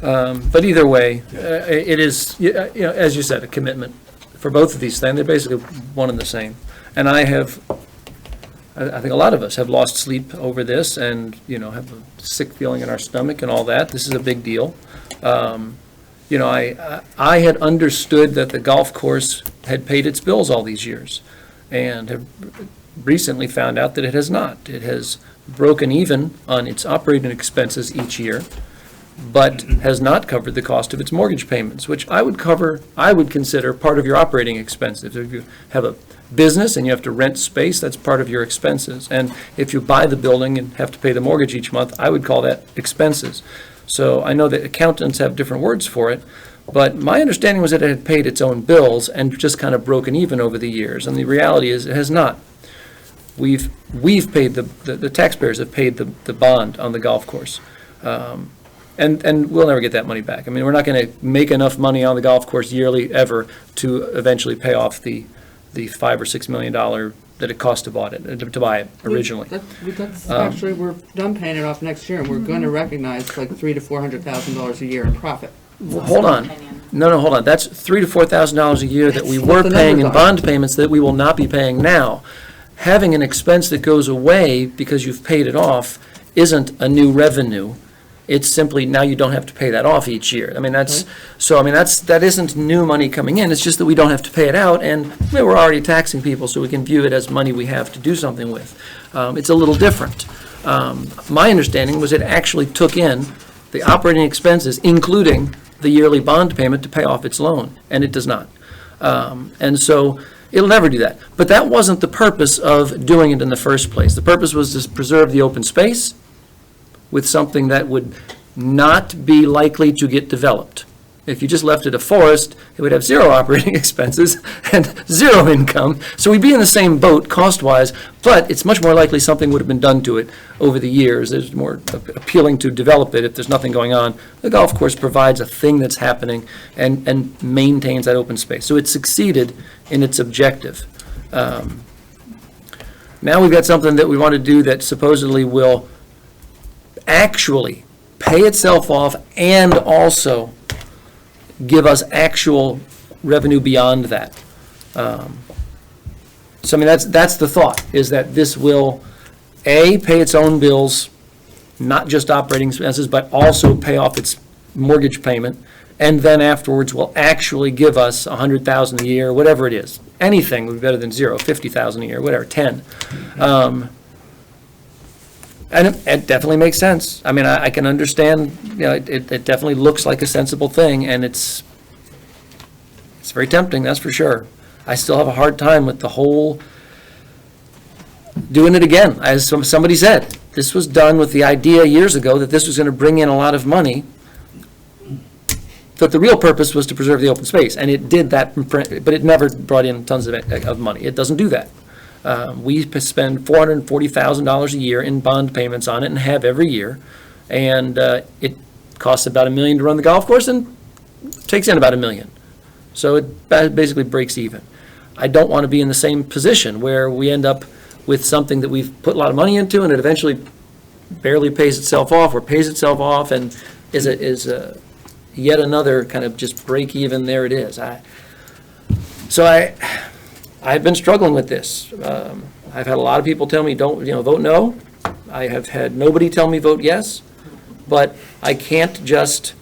But either way, it is, as you said, a commitment for both of these things. They're basically one and the same. And I think a lot of us have lost sleep over this and, have a sick feeling in our stomach and all that. This is a big deal. I had understood that the golf course had paid its bills all these years and have recently found out that it has not. It has broken even on its operating expenses each year, but has not covered the cost of its mortgage payments, which I would consider part of your operating expenses. If you have a business and you have to rent space, that's part of your expenses. And if you buy the building and have to pay the mortgage each month, I would call that expenses. So I know that accountants have different words for it, but my understanding was that it had paid its own bills and just kind of broken even over the years. And the reality is it has not. We've paid, the taxpayers have paid the bond on the golf course. And we'll never get that money back. I mean, we're not going to make enough money on the golf course yearly ever to eventually pay off the $5 or $6 million that it cost to buy it originally. That's actually, we're done paying it off next year, and we're going to recognize like $300,000 to $400,000 a year in profit. Well, hold on. No, hold on. That's $3,000 to $4,000 a year that we were paying in bond payments that we will not be paying now. Having an expense that goes away because you've paid it off isn't a new revenue. It's simply now you don't have to pay that off each year. I mean, that isn't new money coming in. It's just that we don't have to pay it out, and we're already taxing people, so we can view it as money we have to do something with. It's a little different. My understanding was it actually took in the operating expenses, including the yearly bond payment to pay off its loan, and it does not. And so it'll never do that. But that wasn't the purpose of doing it in the first place. The purpose was to preserve the open space with something that would not be likely to get developed. If you just left it a forest, it would have zero operating expenses and zero income. So we'd be in the same boat cost-wise, but it's much more likely something would have been done to it over the years. It's more appealing to develop it if there's nothing going on. The golf course provides a thing that's happening and maintains that open space. So it succeeded in its objective. Now we've got something that we want to do that supposedly will actually pay itself off and also give us actual revenue beyond that. So I mean, that's the thought, is that this will, A, pay its own bills, not just operating expenses, but also pay off its mortgage payment, and then afterwards will actually give us $100,000 a year, whatever it is. Anything would be better than zero, $50,000 a year, whatever, 10. And it definitely makes sense. I mean, I can understand, you know, it definitely looks like a sensible thing, and it's very tempting, that's for sure. I still have a hard time with the whole doing it again. As somebody said, this was done with the idea years ago that this was going to bring in a lot of money, but the real purpose was to preserve the open space, and it did that, but it never brought in tons of money. It doesn't do that. We spend $440,000 a year in bond payments on it and have every year, and it costs about $1 million to run the golf course and takes in about $1 million. So it basically breaks even. I don't want to be in the same position where we end up with something that we've put a lot of money into and it eventually barely pays itself off or pays itself off and is yet another kind of just break even, there it is. I've been struggling with this. I've had a lot of people tell me, don't, vote no. I have had nobody tell me vote yes, but I can't just,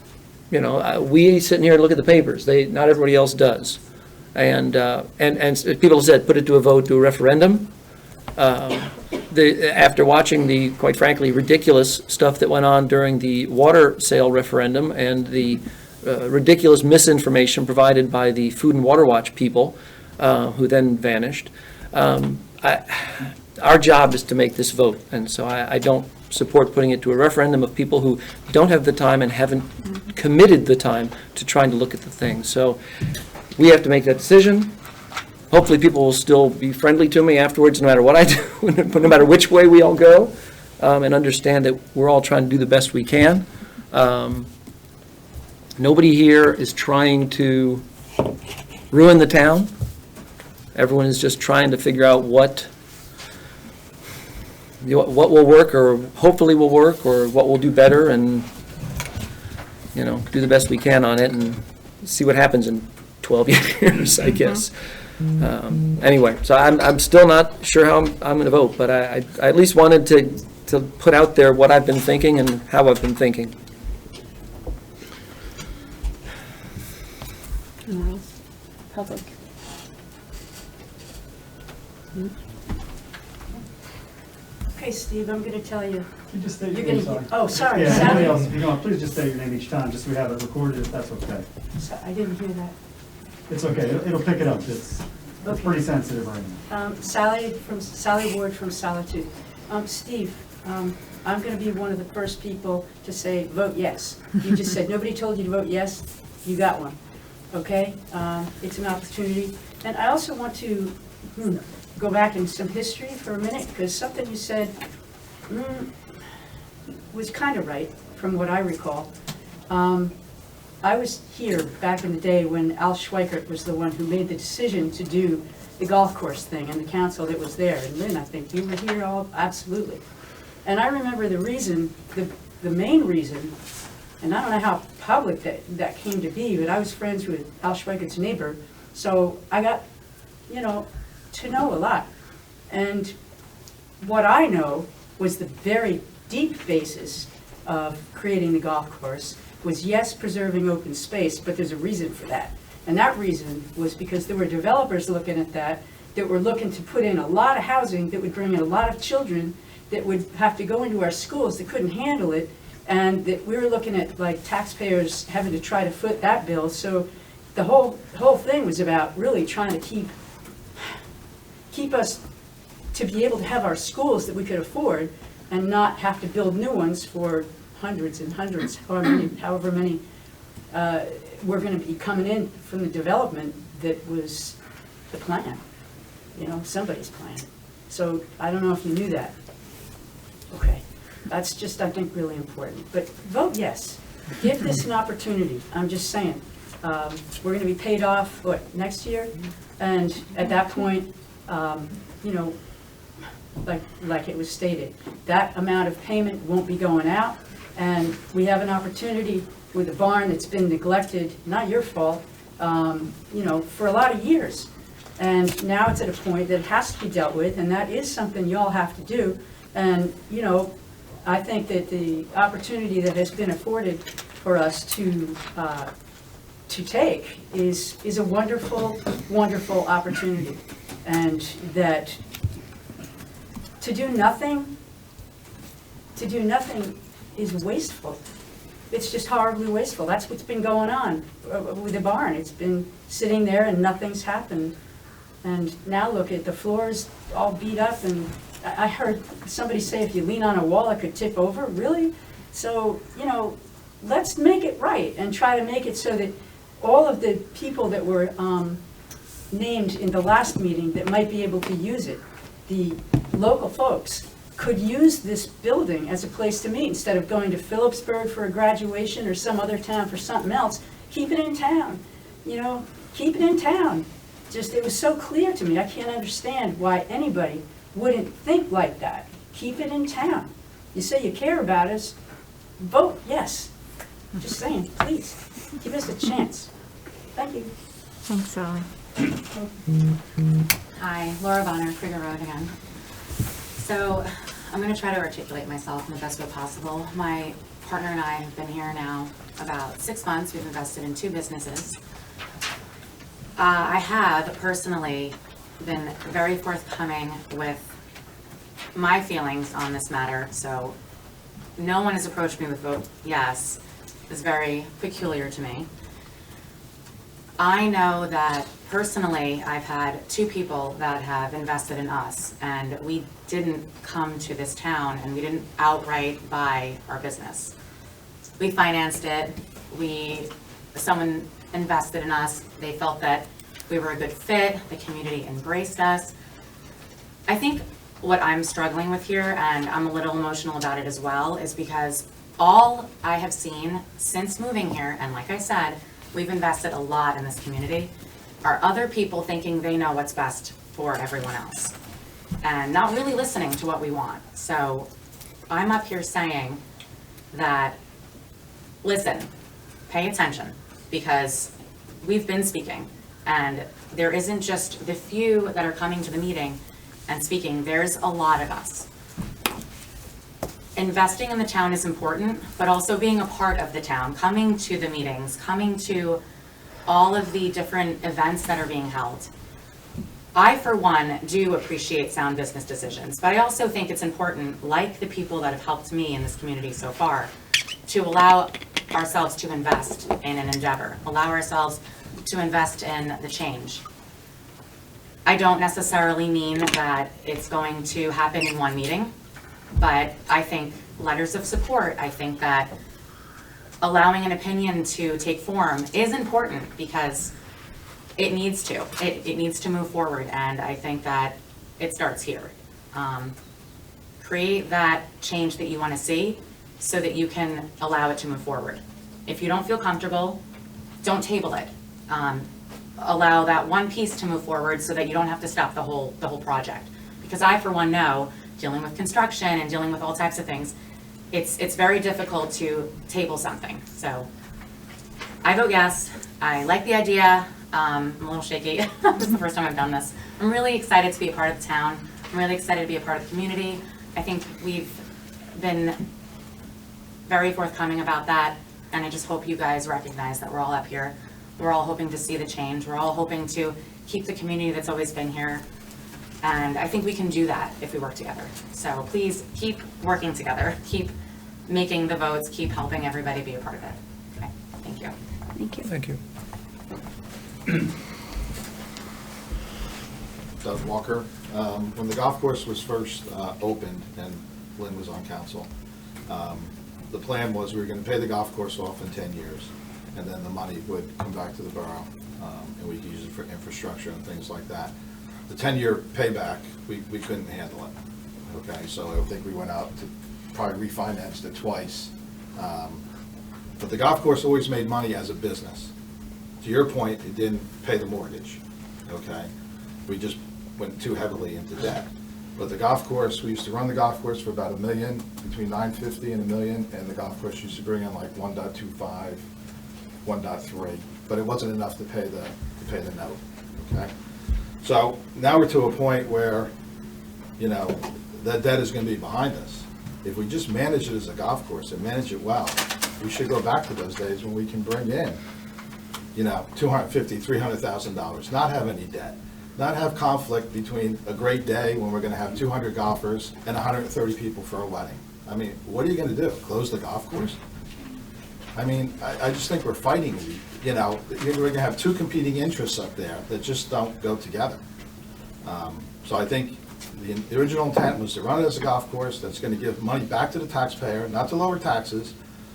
we sit in here and look at the papers. Not everybody else does. And people have said, put it to a vote, do a referendum. After watching the, quite frankly, ridiculous stuff that went on during the water sale referendum and the ridiculous misinformation provided by the Food and Water Watch people, who then vanished, our job is to make this vote. And so I don't support putting it to a referendum of people who don't have the time and haven't committed the time to trying to look at the thing. So we have to make that decision. Hopefully people will still be friendly to me afterwards, no matter what I do, no matter which way we all go, and understand that we're all trying to do the best we can. Nobody here is trying to ruin the town. Everyone is just trying to figure out what will work, or hopefully will work, or what will do better, and do the best we can on it and see what happens in 12 years, I guess. Anyway, so I'm still not sure how I'm going to vote, but I at least wanted to put out there what I've been thinking and how I've been thinking. Public. Okay, Steve, I'm going to tell you. You just state You're your name, gonna- sorry. Oh, sorry. Yeah, Sally. anybody else, if you don't, please just say your name each time, just so we have it recorded, if that's okay. I didn't hear that. It's okay, it'll pick it up, it's Okay. pretty sensitive right now. Sally Ward from Solitude. Steve, I'm going to be one of the first people to say, vote yes. You just said, nobody told you to vote yes, you got one, okay? It's an opportunity. And I also want to go back in some history for a minute, because something you said was kind of right, from what I recall. I was here back in the day when Al Schweikert was the one who made the decision to do the golf course thing, and the council that was there. And Lynn, I think you were here all, absolutely. And I remember the reason, the main reason, and I don't know how public that came to be, but I was friends with Al Schweikert's neighbor, so I got, to know a lot. And what I know was the very deep basis of creating the golf course was, yes, preserving open space, but there's a reason for that. And that reason was because there were developers looking at that were looking to put in a lot of housing that would bring in a lot of children that would have to go into our schools that couldn't handle it, and that we were looking at like taxpayers having to try to foot that bill. So the whole thing was about really trying to keep us to be able to have our schools that we could afford and not have to build new ones for hundreds and hundreds, however many were going to be coming in from the development that was the plan, somebody's plan. So I don't know if you knew that. Okay, that's just, I think, really important. But vote yes. Give this an opportunity. I'm just saying. We're going to be paid off, next year? And at that point, like it was stated, that amount of payment won't be going out, and we have an opportunity with a barn that's been neglected, not your fault, for a lot of years. And now it's at a point that it has to be dealt with, and that is something you all have to do. And, I think that the opportunity that has been afforded for us to take is a wonderful, wonderful opportunity. And that to do nothing to do nothing is wasteful. It's just horribly wasteful. That's what's been going on with the barn. It's been sitting there and nothing's happened. And now look at the floors all beat up, and I heard somebody say if you lean on a wall, it could tip over. Really? So, you know, let's make it right and try to make it so that all of the people that were named in the last meeting that might be able to use it, the local folks, could use this building as a place to meet instead of going to Phillipsburg for a graduation or some other town for something else. Keep it in town, you know, keep it in town. Just, it was so clear to me, I can't understand why anybody wouldn't think like that. Keep it in town. You say you care about us, vote yes. Just saying, please, give us a chance. Thank you. Thanks, Sally. Hi, Laura Bonner, Krieger Road again. So I'm going to try to articulate myself in the best way possible. My partner and I have been here now about 6 months. We've invested in 2 businesses. I have personally been very forthcoming with my feelings on this matter, so no one has approached me with vote yes. It's very peculiar to me. I know that personally I've had 2 people that have invested in us, and we didn't come to this town and we didn't outright buy our business. We financed it. Someone invested in us. They felt that we were a good fit. The community embraced us. I think what I'm struggling with here, and I'm a little emotional about it as well, is because all I have seen since moving here, and like I said, we've invested a lot in this community, are other people thinking they know what's best for everyone else and not really listening to what we want. So I'm up here saying that, listen, pay attention, because we've been speaking, and there isn't just the few that are coming to the meeting and speaking, there's a lot of us. Investing in the town is important, but also being a part of the town, coming to the meetings, coming to all of the different events that are being held. I, for one, do appreciate sound business decisions, but I also think it's important, like the people that have helped me in this community so far, to allow ourselves to invest in an endeavor, allow ourselves to invest in the change. I don't necessarily mean that it's going to happen in one meeting, but I think letters of support, I think that allowing an opinion to take form is important, because it needs to. It needs to move forward, and I think that it starts here. Create that change that you want to see so that you can allow it to move forward. If you don't feel comfortable, don't table it. Allow that one piece to move forward so that you don't have to stop the whole project. Because I, for one, know, dealing with construction and dealing with all types of things, it's very difficult to table something. So I vote yes. I like the idea. I'm a little shaky. This is the first time I've done this. I'm really excited to be a part of the town. I'm really excited to be a part of the community. I think we've been very forthcoming about that, and I just hope you guys recognize that we're all up here. We're all hoping to see the change. We're all hoping to keep the community that's always been here. And I think we can do that if we work together. So please keep working together. Keep making the votes. Keep helping everybody be a part of it. Okay, thank you. Thank you. Thank you. Doug Walker. When the golf course was first opened and Lynn was on council, the plan was we were going to pay the golf course off in 10 years, and then the money would come back to the borough, and we could use it for infrastructure and things like that. The 10-year payback, we couldn't handle it. Okay, so I think we went out to probably refinanced it twice. But the golf course always made money as a business. To your point, it didn't pay the mortgage. Okay, we just went too heavily into debt. But the golf course, we used to run the golf course for about $1 million, between $950,000 and $1 million, and the golf course used to bring in like 1.25, 1.3, but it wasn't enough to pay the note. Okay, so now we're to a point where, you know, that debt is going to be behind us. If we just manage it as a golf course and manage it well, we should go back to those days when we can bring in, you know, $250,000, $300,000, not have any debt, not have conflict between a great day when we're going to have 200 golfers and 130 people for a wedding. I mean, what are you gonna do? Close the golf course? I mean, I just think we're fighting, you know, we're gonna have two competing interests up there that just don't go together. So I think the original intent was to run it as a golf course that's gonna give money back to the taxpayer, not to lower taxes,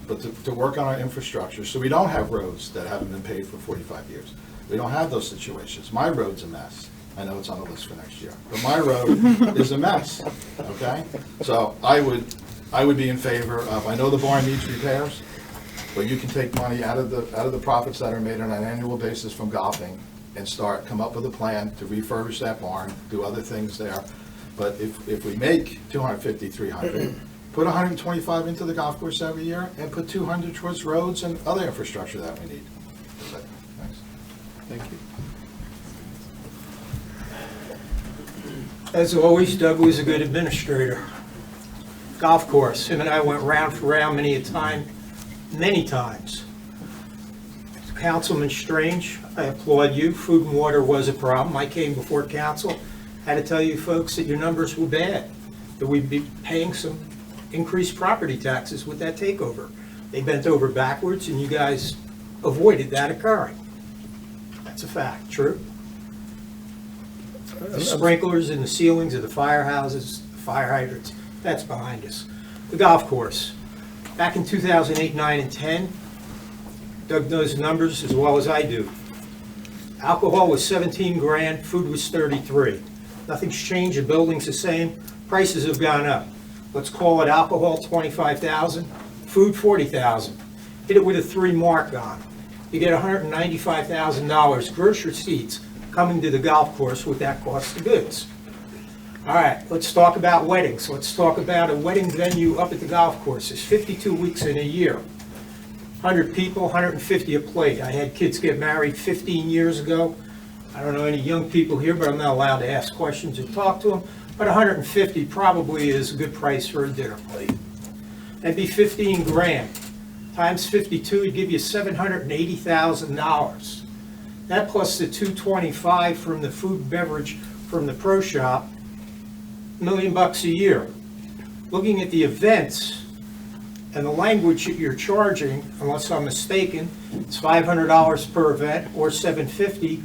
but to work on our infrastructure, so we don't have roads that haven't been paved for 45 years. We don't have those situations. My road's a mess. I know it's on the list for next year, but my road is a mess, okay? So I would be in favor of, I know the barn needs repairs, but you can take money out of the profits that are made on an annual basis from golfing and come up with a plan to refurbish that barn, do other things there. But if we make 250, 300, put 125 into the golf course every year and put 200 towards roads and other infrastructure that we need. Thanks. Thank you. As always, Doug was a good administrator. Golf course, him and I went round for round many times. Councilman Strange, I applaud you. Food and water was a problem. I came before council, had to tell you folks that your numbers were bad, that we'd be paying some increased property taxes with that takeover. They bent over backwards and you guys avoided that occurring. That's a fact, true? The sprinklers in the ceilings of the firehouses, fire hydrants, that's behind us. The golf course, back in 2008, 9, and 10, Doug knows the numbers as well as I do. Alcohol was 17 grand, food was 33. Nothing's changed, the building's the same, prices have gone up. Let's call it alcohol, 25,000, food, 40,000. Hit it with a 3 mark on. You get $195,000 gross receipts coming to the golf course with that cost of goods. All right, let's talk about weddings. Let's talk about a wedding venue up at the golf course. It's 52 weeks in a year. 100 people, 150 a plate. I had kids get married 15 years ago. I don't know any young people here, but I'm not allowed to ask questions or talk to them. But 150 probably is a good price for a dinner plate. That'd be 15 grand. Times 52 would give you $780,000. That plus the 225 from the food and beverage from the pro shop, $1 million a year. Looking at the events and the language that you're charging, unless I'm mistaken, it's $500 per event or $750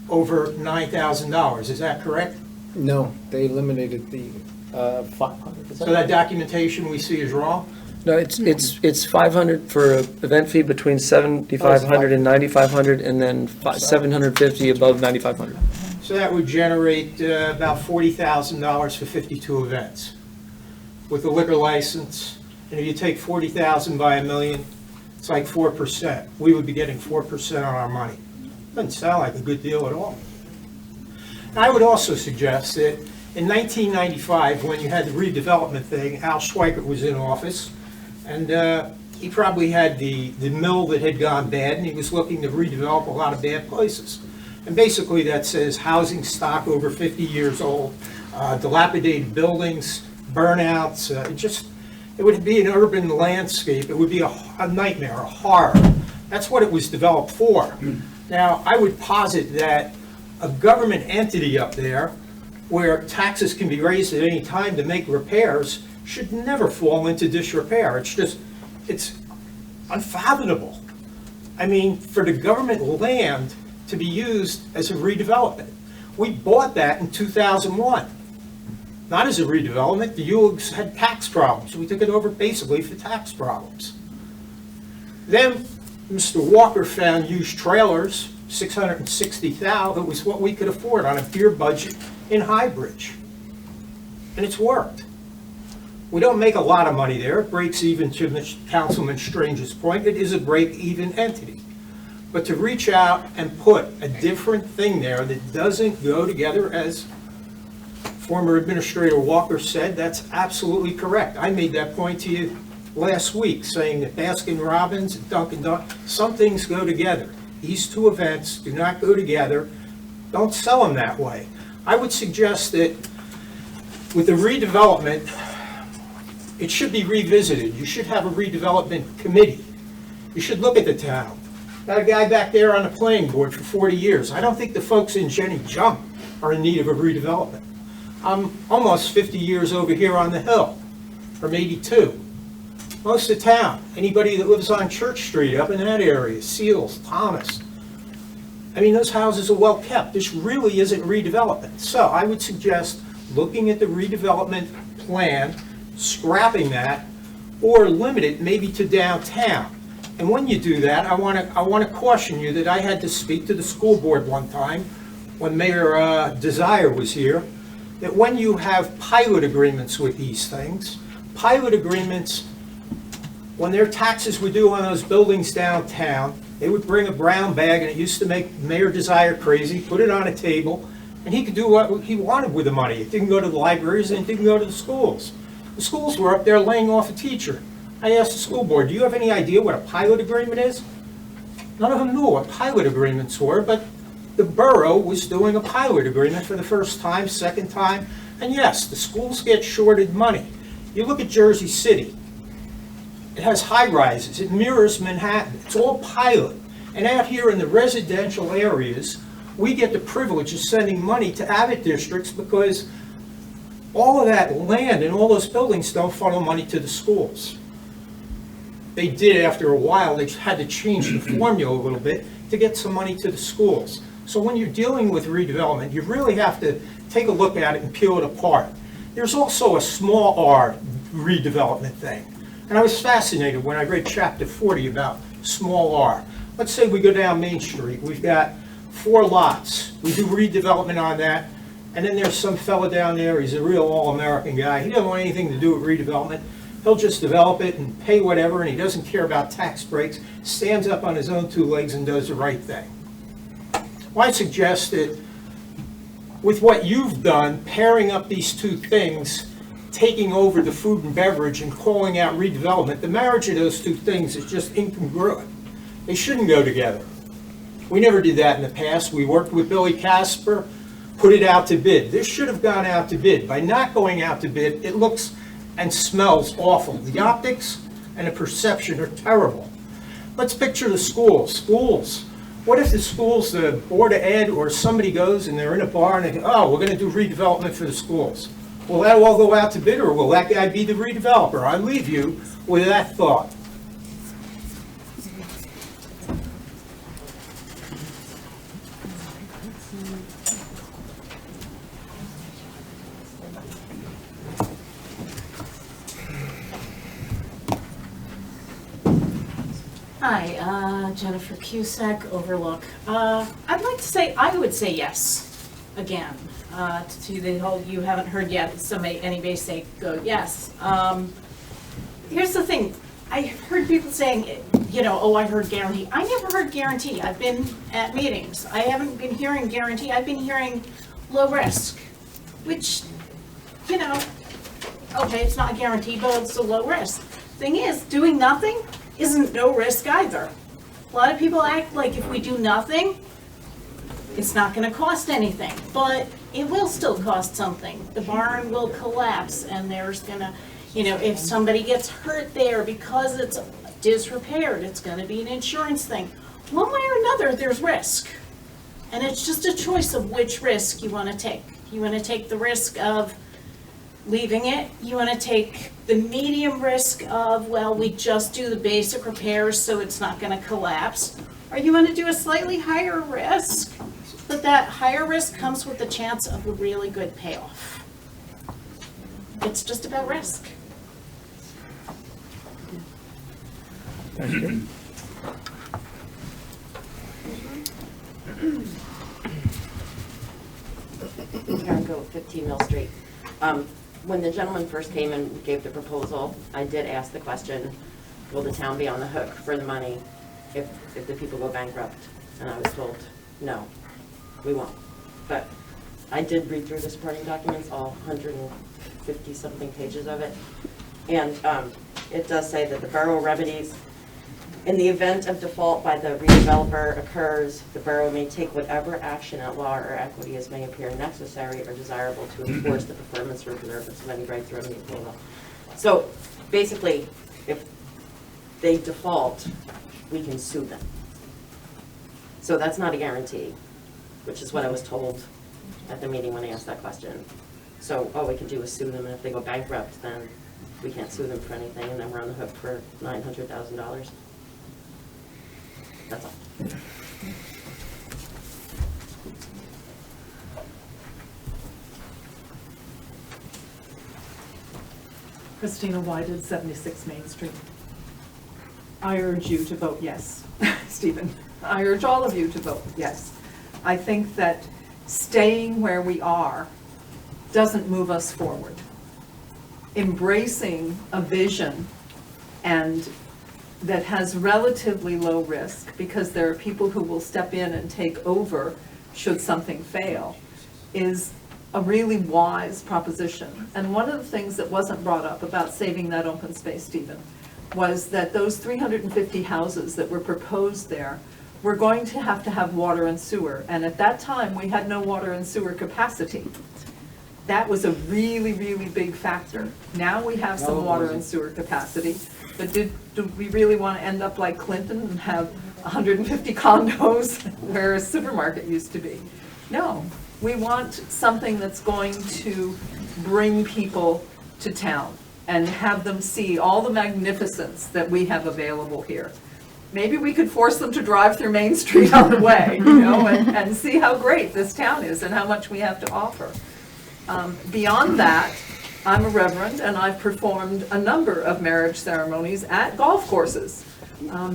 over $9,000. Is that correct? No, they eliminated the 500. So that documentation we see is wrong? No, it's 500 for an event fee between 7,500 and 9,500, and then 750 above 9,500. So that would generate about $40,000 for 52 events. With the liquor license, and if you take 40,000 by $1 million, it's like 4%. We would be getting 4% on our money. Doesn't sound like a good deal at all. And I would also suggest that in 1995, when you had the redevelopment thing, Al Schweikert was in office, and he probably had the mill that had gone bad, and he was looking to redevelop a lot of bad places. And basically that says housing stock over 50 years old, dilapidated buildings, burnouts, it would be an urban landscape. It would be a nightmare, a horror. That's what it was developed for. Now, I would posit that a government entity up there where taxes can be raised at any time to make repairs should never fall into disrepair. It's unfathomable. I mean, for the government land to be used as a redevelopment. We bought that in 2001. Not as a redevelopment, the Uligs had tax problems. We took it over basically for tax problems. Then Mr. Walker found used trailers, $660,000. It was what we could afford on a beer budget in Highbridge. And it's worked. We don't make a lot of money there. It breaks even, to Councilman Strange's point. It is a break-even entity. But to reach out and put a different thing there that doesn't go together, as former Administrator Walker said, that's absolutely correct. I made that point to you last week, saying that Baskin-Robbins and Dunkin' Donuts, some things go together. These two events do not go together. Don't sell them that way. I would suggest that with the redevelopment, it should be revisited. You should have a redevelopment committee. You should look at the town. Got a guy back there on the planning board for 40 years. I don't think the folks in Jenny Jump are in need of a redevelopment. I'm almost 50 years over here on the Hill. or maybe 2. Most of town, anybody that lives on Church Street up in that area, Seals, Thomas, I mean, those houses are well kept. This really isn't redevelopment. So I would suggest looking at the redevelopment plan, scrapping that, or limit it maybe to downtown. And when you do that, I want to caution you that I had to speak to the school board one time when Mayor Desire was here, that when you have pilot agreements with these things, pilot agreements, when their taxes were due on those buildings downtown, they would bring a brown bag, and it used to make Mayor Desire crazy, put it on a table, and he could do what he wanted with the money. It didn't go to the libraries, and it didn't go to the schools. The schools were up there laying off a teacher. I asked the school board, do you have any idea what a pilot agreement is? None of them knew what pilot agreements were, but the borough was doing a pilot agreement for the first time, second time, and yes, the schools get shorted money. You look at Jersey City. It has high-rises. It mirrors Manhattan. It's all pilot. And out here in the residential areas, we get the privilege of sending money to Abbott districts because all of that land and all those buildings don't funnel money to the schools. They did after a while. They had to change the formula a little bit to get some money to the schools. So when you're dealing with redevelopment, you really have to take a look at it and peel it apart. There's also a small R redevelopment thing. And I was fascinated when I read chapter 40 about small R. Let's say we go down Main Street. We've got 4 lots. We do redevelopment on that. And then there's some fella down there. He's a real all-American guy. He doesn't want anything to do with redevelopment. He'll just develop it and pay whatever, and he doesn't care about tax breaks, stands up on his own 2 legs and does the right thing. Well, I suggest that with what you've done, pairing up these 2 things, taking over the food and beverage and calling out redevelopment, the marriage of those 2 things is just incongruent. They shouldn't go together. We never did that in the past. We worked with Billy Casper, put it out to bid. This should have gone out to bid. By not going out to bid, it looks and smells awful. The optics and the perception are terrible. Let's picture the schools. Schools. What if the schools, the Board of Ed or somebody goes and they're in a bar and they go, oh, we're going to do redevelopment for the schools. Will that all go out to bid, or will that guy be the redeveloper? I leave you with that thought. Hi, Jennifer Cusack, Overlook. I'd like to say, I would say yes, again, to the whole, you haven't heard yet, anybody say go yes. Here's the thing, I heard people saying, you know, oh, I heard guarantee. I never heard guarantee. I've been at meetings. I haven't been hearing guarantee. I've been hearing low risk, which, you know, okay, it's not guaranteed, but it's a low risk. Thing is, doing nothing isn't no risk either. A lot of people act like if we do nothing, it's not going to cost anything, but it will still cost something. The barn will collapse, and there's going to, you know, if somebody gets hurt there because it's disrepaired, it's going to be an insurance thing. One way or another, there's risk. And it's just a choice of which risk you want to take. You want to take the risk of leaving it. You want to take the medium risk of, well, we just do the basic repairs so it's not going to collapse. Or you want to do a slightly higher risk, but that higher risk comes with the chance of a really good payoff. It's just about risk. Thank you. Karen Goat, 15 Mill Street. When the gentleman first came and gave the proposal, I did ask the question, will the town be on the hook for the money if the people go bankrupt? And I was told, no, we won't. But I did read through the supporting documents, all 150-something pages of it. And it does say that the borough remedies, in the event of default by the redeveloper occurs, the borough may take whatever action at law or equity as may appear necessary or desirable to enforce the performance or observance of any rights or remedy law. So basically, if they default, we can sue them. So that's not a guarantee, which is what I was told at the meeting when I asked that question. So all we can do is sue them, and if they go bankrupt, then we can't sue them for anything, and then we're on the hook for $900,000. That's all. Christina Whited, 76 Main Street. I urge you to vote yes. Stephen, I urge all of you to vote yes. I think that staying where we are doesn't move us forward. Embracing a vision and that has relatively low risk, because there are people who will step in and take over should something fail, is a really wise proposition. And one of the things that wasn't brought up about saving that open space, Stephen, was that those 350 houses that were proposed there were going to have water and sewer. And at that time, we had no water and sewer capacity. That was a really, really big factor. Now we have some water and sewer capacity, but do we really want to end up like Clinton and have 150 condos where a supermarket used to be? No, we want something that's going to bring people to town and have them see all the magnificence that we have available here. Maybe we could force them to drive through Main Street on the way, you know, and see how great this town is and how much we have to offer. Beyond that, I'm a reverend and I've performed a number of marriage ceremonies at golf courses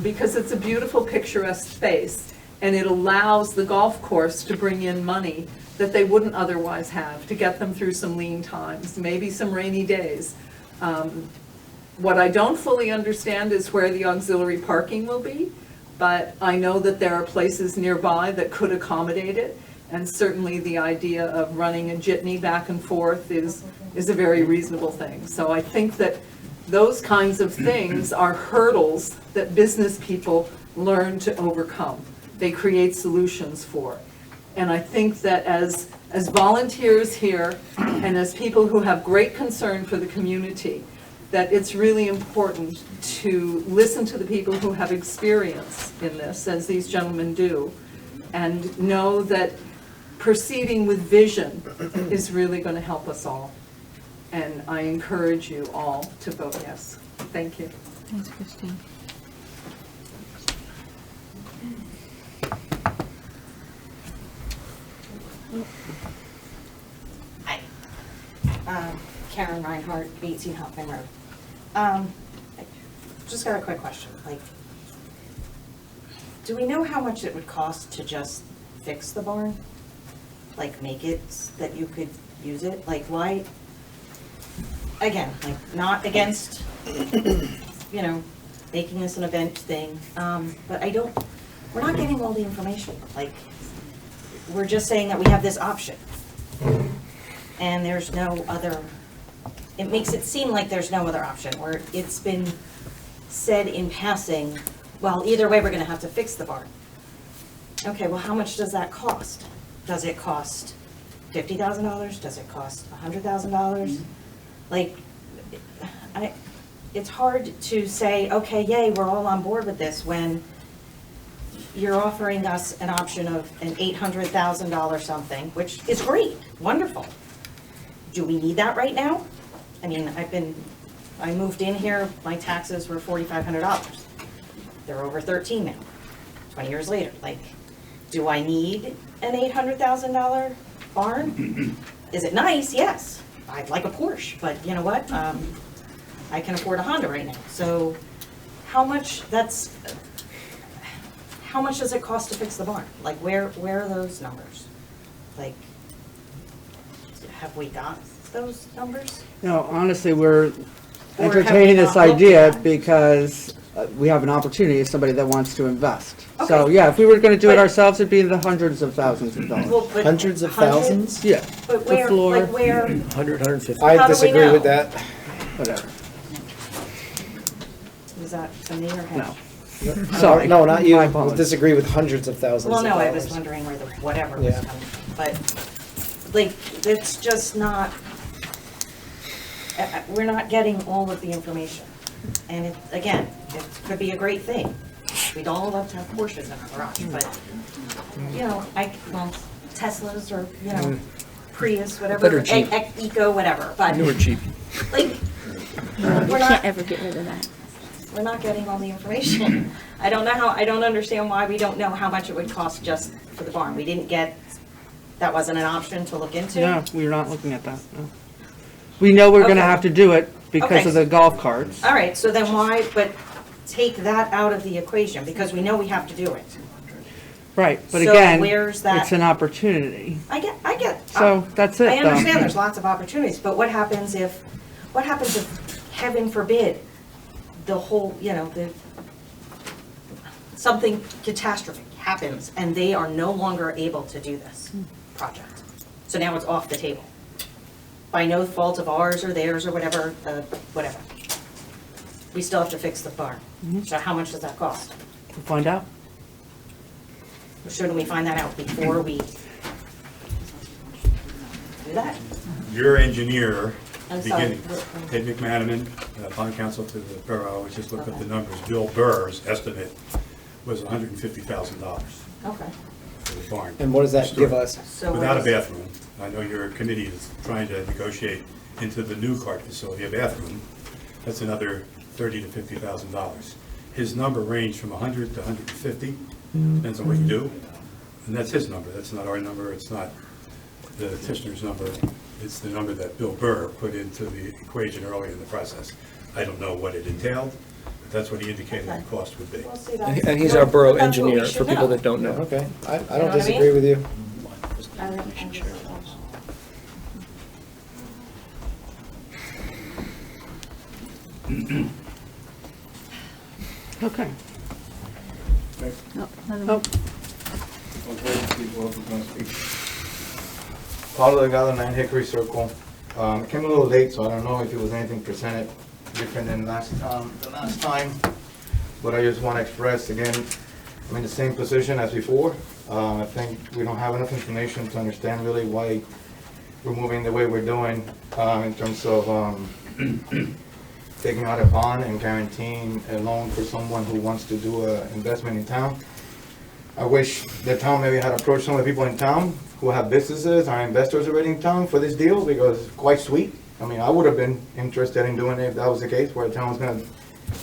because it's a beautiful, picturesque space, and it allows the golf course to bring in money that they wouldn't otherwise have, to get them through some lean times, maybe some rainy days. What I don't fully understand is where the auxiliary parking will be, but I know that there are places nearby that could accommodate it. And certainly the idea of running a jitney back and forth is a very reasonable thing. So I think that those kinds of things are hurdles that business people learn to overcome. They create solutions for. And I think that as volunteers here and as people who have great concern for the community, that it's really important to listen to the people who have experience in this, as these gentlemen do, and know that proceeding with vision is really going to help us all. And I encourage you all to vote yes. Thank you. Thanks, Christine. Hi. Karen Reinhardt, 18 Hoffman Road. I just got a quick question. Like, do we know how much it would cost to just fix the barn? Like, make it that you could use it? Like, why? Again, like, not against, you know, making this an event thing, but we're not getting all the information. Like, we're just saying that we have this option. And there's no other, it makes it seem like there's no other option, where it's been said in passing, well, either way, we're gonna have to fix the barn. Okay, well, how much does that cost? Does it cost $50,000? Does it cost $100,000? Like, it's hard to say, okay, yay, we're all on board with this, when you're offering us an option of an $800,000 something, which is great, wonderful. Do we need that right now? I mean, I moved in here, my taxes were $4,500. They're over 13 now, 20 years later. Like, do I need an $800,000 barn? Is it nice? Yes. I'd like a Porsche, but you know what? I can afford a Honda right now. So how much does it cost to fix the barn? Like, where are those numbers? Like, have we got those numbers? No, honestly, we're Or have entertaining we this not looked idea at it? because we have an opportunity as somebody that wants to invest. Okay. So, yeah, if we were gonna do it But- ourselves, it'd be in the hundreds of thousands of dollars. Well, but Hundreds of thousands? Yeah. But The where, floor. like where, 100, 150. How I do we disagree with know? that. Whatever. is that to me or him? No. Sorry. No, not you. My I apologies. disagree with hundreds of thousands Well, of no, dollars. I was wondering where the whatever was Yeah. coming from. But, like, it's just not, we're not getting all of the information. And it, again, it could be a great thing. We'd all love to have Porsches in our garage, but, you know, well, Teslas or, you know, Prius, whatever. Better cheap. Eco, whatever, but. They were cheap. Like, You We're can't not, ever get rid of that. we're not getting all the information. I don't understand why we don't know how much it would cost just for the barn. We didn't get, that wasn't an option to look into? No, we're not looking at that, no. We know we're gonna Okay. have to do it because Okay. of the golf carts. All right, so then why, but take that out of the equation, because we know we have to do it. Right, but So again, where's that- it's an opportunity. I get. So, that's it, I though. understand there's lots of opportunities, but what happens if, heaven forbid, the whole, something catastrophic happens and they are no longer able to do this project? So now it's off the table. By no fault of ours or theirs or whatever, whatever. We still have to fix the barn. So how much does that cost? We'll find out. Shouldn't we find that out before we do that? Your engineer, I'm sorry. beginning, Ed McManaman, bond counsel to the borough, I just looked up the numbers. Bill Burr's estimate was $150,000 Okay. for the barn. And what does that give us? So Without a what is- bathroom. I know your committee is trying to negotiate into the new cart facility a bathroom. That's another $30,000 to $50,000. His number ranged from 100 to 150, depends on what you do. And that's his number, that's not our number, it's not the Tishner's number. It's the number that Bill Burr put into the equation earlier in the process. I don't know what it entailed, but that's what he indicated the cost would be. Well, see, And he's our borough that's what we engineer, should for people know. that don't know. Okay, I know don't what I disagree mean? with you. Okay. No, another Oh, one. Paulo Delgado, 9 Hickory Circle. Came a little late, so I don't know if it was anything presented different than the last time. But I just want to express again, I'm in the same position as before. I think we don't have enough information to understand really why we're moving the way we're doing in terms of taking out a bond and guaranteeing a loan for someone who wants to do an investment in town. I wish the town maybe had approached some of the people in town who have businesses, are investors already in town for this deal, because it's quite sweet. I mean, I would have been interested in doing it if that was the case, where the town was gonna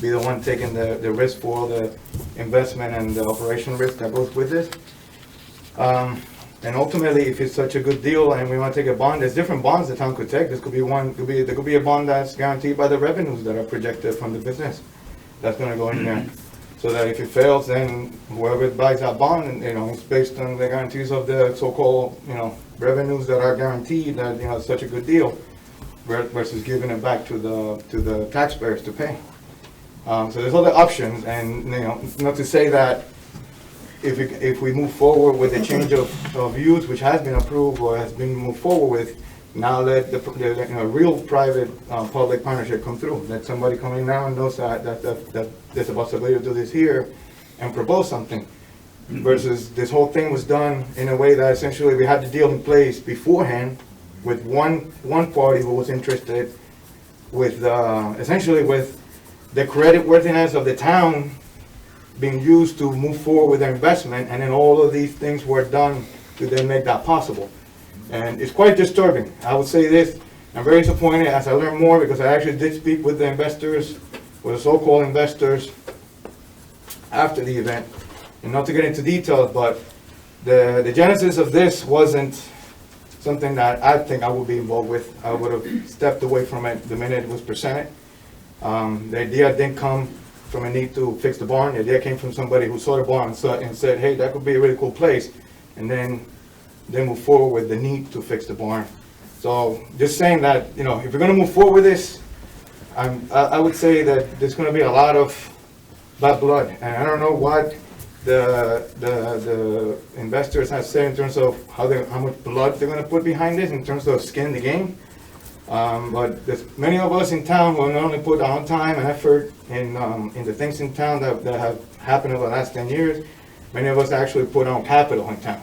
be the one taking the risk for all the investment and the operation risk that goes with this. And ultimately, if it's such a good deal and we want to take a bond, there's different bonds the town could take. This could be one, there could be a bond that's guaranteed by the revenues that are projected from the business that's gonna go in there. So that if it fails, then whoever buys that bond, it's based on the guarantees of the so-called, revenues that are guaranteed, that, it's such a good deal, versus giving it back to the taxpayers to pay. So there's other options, and, not to say that if we move forward with the change of use, which has been approved or has been moved forward with, now let the real private public partnership come through. Let somebody come in now and knows that there's a possibility to do this here and propose something. Versus this whole thing was done in a way that essentially we had the deal in place beforehand with one party who was interested with essentially with the creditworthiness of the town being used to move forward with their investment, and then all of these things were done to then make that possible. And it's quite disturbing. I would say this, I'm very disappointed as I learn more, because I actually did speak with the investors, with the so-called investors, after the event. And not to get into details, but the genesis of this wasn't something that I think I would be involved with. I would have stepped away from it the minute it was presented. The idea didn't come from a need to fix the barn. The idea came from somebody who saw the barn and said, hey, that could be a really cool place. And then move forward with the need to fix the barn. So just saying that, if we're going to move forward with this, I would say that there's going to be a lot of bad blood. And I don't know what the investors have said in terms of how much blood they're going to put behind this, in terms of skin in the game. But there's many of us in town who not only put our own time and effort in the things in town that have happened over the last 10 years, many of us actually put our own capital in town.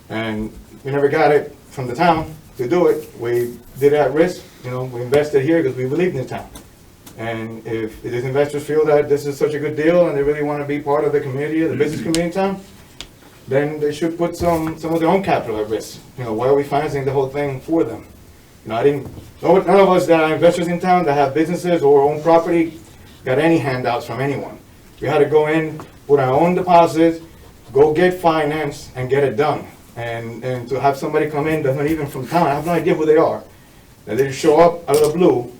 And we never got it from the town to do it. We did it at risk. We invested here because we believed in the town. And if these investors feel that this is such a good deal and they really want to be part of the community, the business community in town, then they should put some of their own capital at risk. Why are we financing the whole thing for them? You know, none of us that are investors in town that have businesses or own property got any handouts from anyone. We had to go in, put our own deposits, go get finance and get it done. And to have somebody come in that's not even from town, I have no idea who they are, that they just show up out of the blue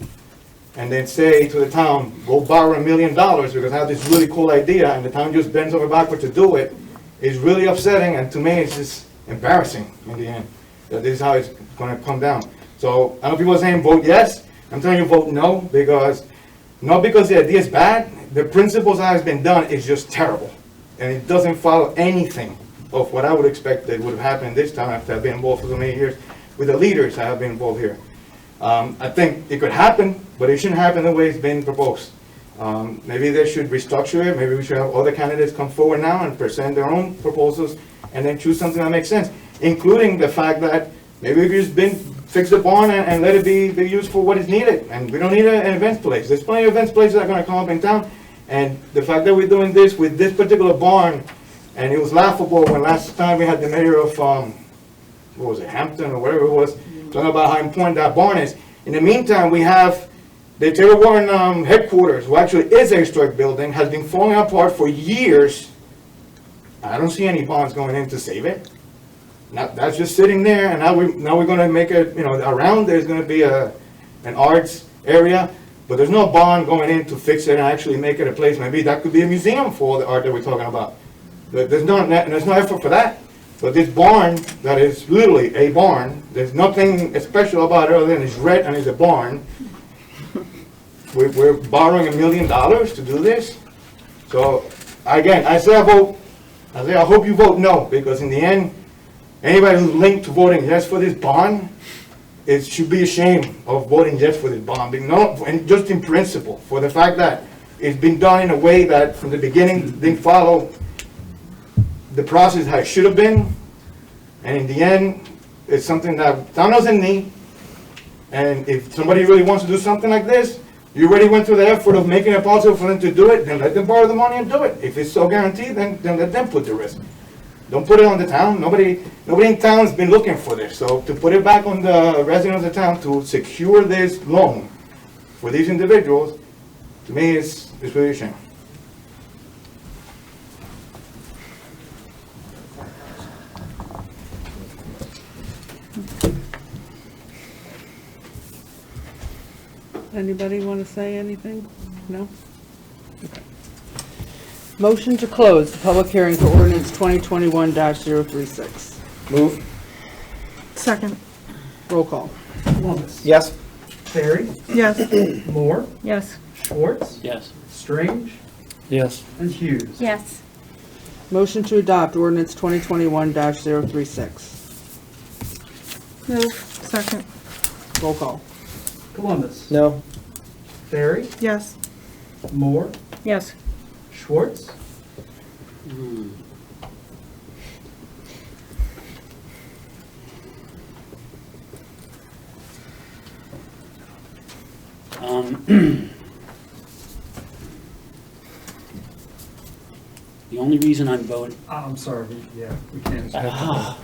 and then say to the town, go borrow $1 million because I have this really cool idea, and the town just bends over backward to do it, is really upsetting, and to me it's just embarrassing in the end, that this is how it's gonna come down. So I know people are saying vote yes, I'm telling you vote no, because not because the idea is bad, the principles that has been done is just terrible. And it doesn't follow anything of what I would expect that would have happened this time after I've been involved for so many years with the leaders that have been involved here. I think it could happen, but it shouldn't happen the way it's been proposed. Maybe they should restructure it, maybe we should have other candidates come forward now and present their own proposals and then choose something that makes sense, including the fact that maybe we just fix the barn and let it be used for what is needed. And we don't need an events place. There's plenty of events places that are gonna come up in town. And the fact that we're doing this with this particular barn, and it was laughable when last time we had the mayor of, what was it, Hampton or whatever it was, talking about how important that barn is. In the meantime, we have the Taylor Warren headquarters, who actually is a historic building, has been falling apart for years. I don't see any bonds going in to save it. Now, that's just sitting there, and now we're going to make it, around there's going to be an arts area, but there's no bond going in to fix it and actually make it a place. Maybe that could be a museum for all the art that we're talking about. There's no effort for that. But this barn, that is literally a barn, there's nothing special about it other than it's red and it's a barn. We're borrowing $1 million to do this. So again, I hope you vote no, because in the end, anybody who's linked to voting yes for this bond, it should be ashamed of voting yes for this bond. And just in principle, for the fact that it's been done in a way that from the beginning didn't follow the process how it should have been, and in the end, it's something that town doesn't need. And if somebody really wants to do something like this, you already went through the effort of making it possible for them to do it, then let them borrow the money and do it. If it's so guaranteed, then let them put the risk. Don't put it on the town. Nobody in town has been looking for this. So to put it back on the residents of the town to secure this loan for these individuals, to me, it's really a shame. Anybody want to say anything? No? Okay. Motion to close the public hearing for ordinance 2021-036. Move. Second. Roll call. Columbus. Yes. Terry. Yes. Moore. Yes. Schwartz. Yes. Strange. Yes. And Hughes. Yes. Motion to adopt ordinance 2021-036. Move. Second. Roll call. Columbus. No. Terry. Yes. Moore. Yes. Schwartz. The only reason I'm voting. I'm sorry, we can't. Ah.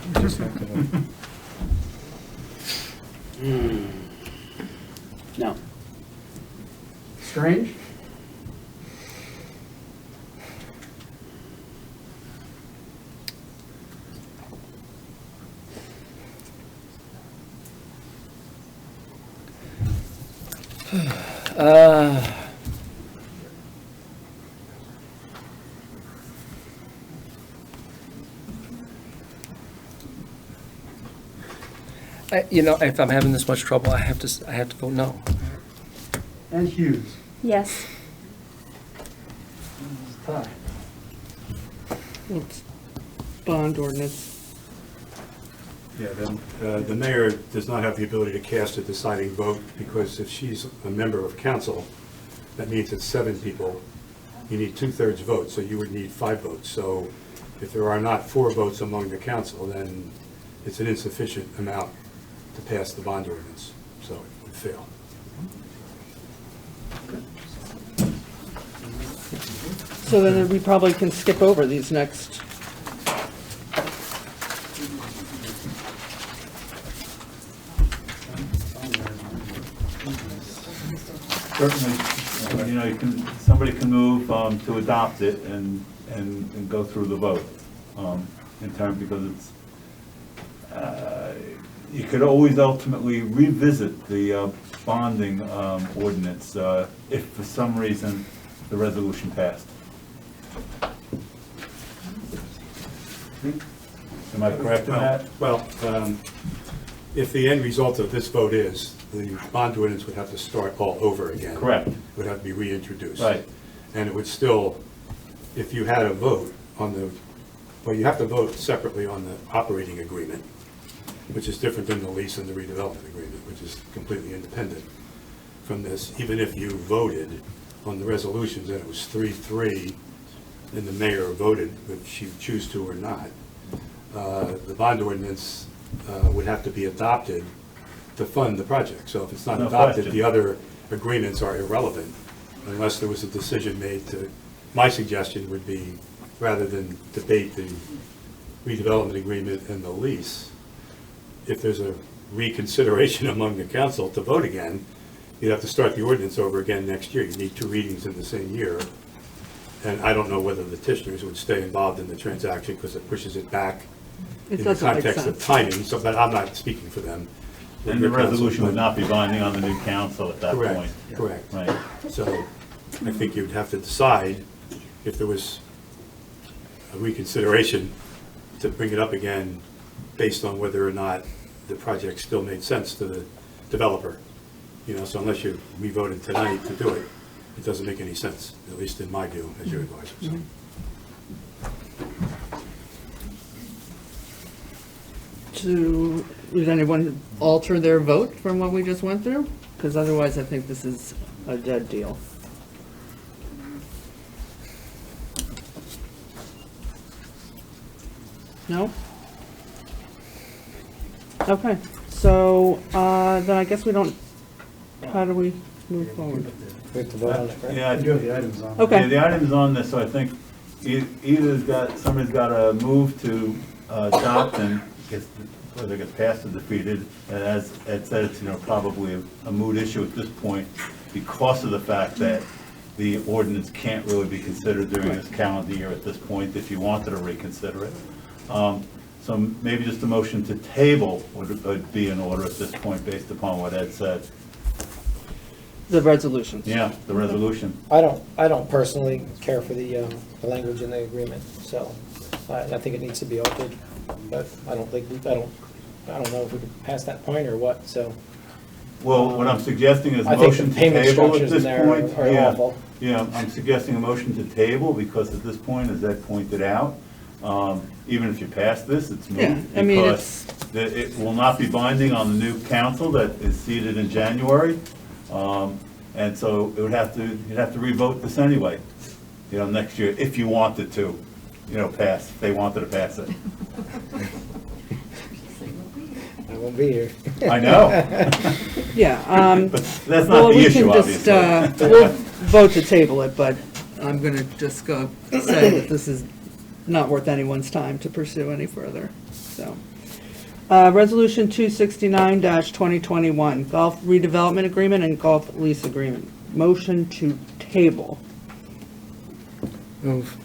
No. Strange. If I'm having this much trouble, I have to vote no. And Hughes. Yes. Tie. It's bond ordinance. Yeah, then the mayor does not have the ability to cast a deciding vote, because if she's a member of council, that means it's 7 people. You need 2/3 votes, so you would need 5 votes. So if there are not 4 votes among the council, then it's an insufficient amount to pass the bond ordinance, so it would fail. So then we probably can skip over these next. Certainly, somebody can move to adopt it and go through the vote in terms, because it's, you could always ultimately revisit the bonding ordinance if for some reason the resolution passed. Am I correct in that? Well, if the end result of this vote is the bond ordinance would have to start all over again. Correct. It would have to be reintroduced. Right. And it would still, if you had a vote on the, well, you have to vote separately on the operating agreement, which is different than the lease and the redevelopment agreement, which is completely independent from this. Even if you voted on the resolutions and it was 3-3, and the mayor voted, if you choose to or not, the bond ordinance would have to be adopted to fund the project. So if it's not No adopted, question. the other agreements are irrelevant unless there was a decision made to, my suggestion would be, rather than debate the redevelopment agreement and the lease, if there's a reconsideration among the council to vote again, you'd have to start the ordinance over again next year. You need 2 readings in the same year. And I don't know whether the petitioners would stay involved in the transaction because it pushes it back It in the doesn't make context of sense. timing, so, but I'm not speaking for them. And the resolution would not be binding on the new council at that Correct, point. correct. Right. So I think you'd have to decide if there was a reconsideration to bring it up again based on whether or not the project still made sense to the developer. You know, so unless you re-voted tonight to do it, it doesn't make any sense, at least in my view, as your advisor. So. Would anyone alter their vote from what we just went through? Because otherwise, I think this is a dead deal. No? Okay, so then I guess we don't, how do we move forward? We have to vote on it, right? Yeah, The items on. Okay. Yeah, the item's on this, so I think either somebody's got to move to adopt, and whether it gets passed or defeated. And as Ed said, it's, probably a moot issue at this point because of the fact that the ordinance can't really be considered during this calendar year at this point if you wanted to reconsider it. So maybe just a motion to table would be in order at this point based upon what Ed said. The resolutions. Yeah, the resolution. I don't personally care for the language in the agreement, so I think it needs to be altered. But I don't know if we could pass that point or what, so. Well, what I'm suggesting is I think motion the to payment table at structures in this there point. are Yeah. awful. Yeah, I'm suggesting a motion to table because at this point, as Ed pointed out, even if you pass this, it's moot. Yeah, I mean, Because it will not be binding on the new council that is seated in January. And so you'd have to revote this anyway, next year, if you wanted to, pass, if they wanted to pass it. I won't be here. I know. Yeah. But that's not the issue, obviously. We'll vote to table it, but I'm going to just go say that this is not worth anyone's time to pursue any further, so. Resolution 269-2021, golf redevelopment agreement and golf lease agreement. Motion to table. Move.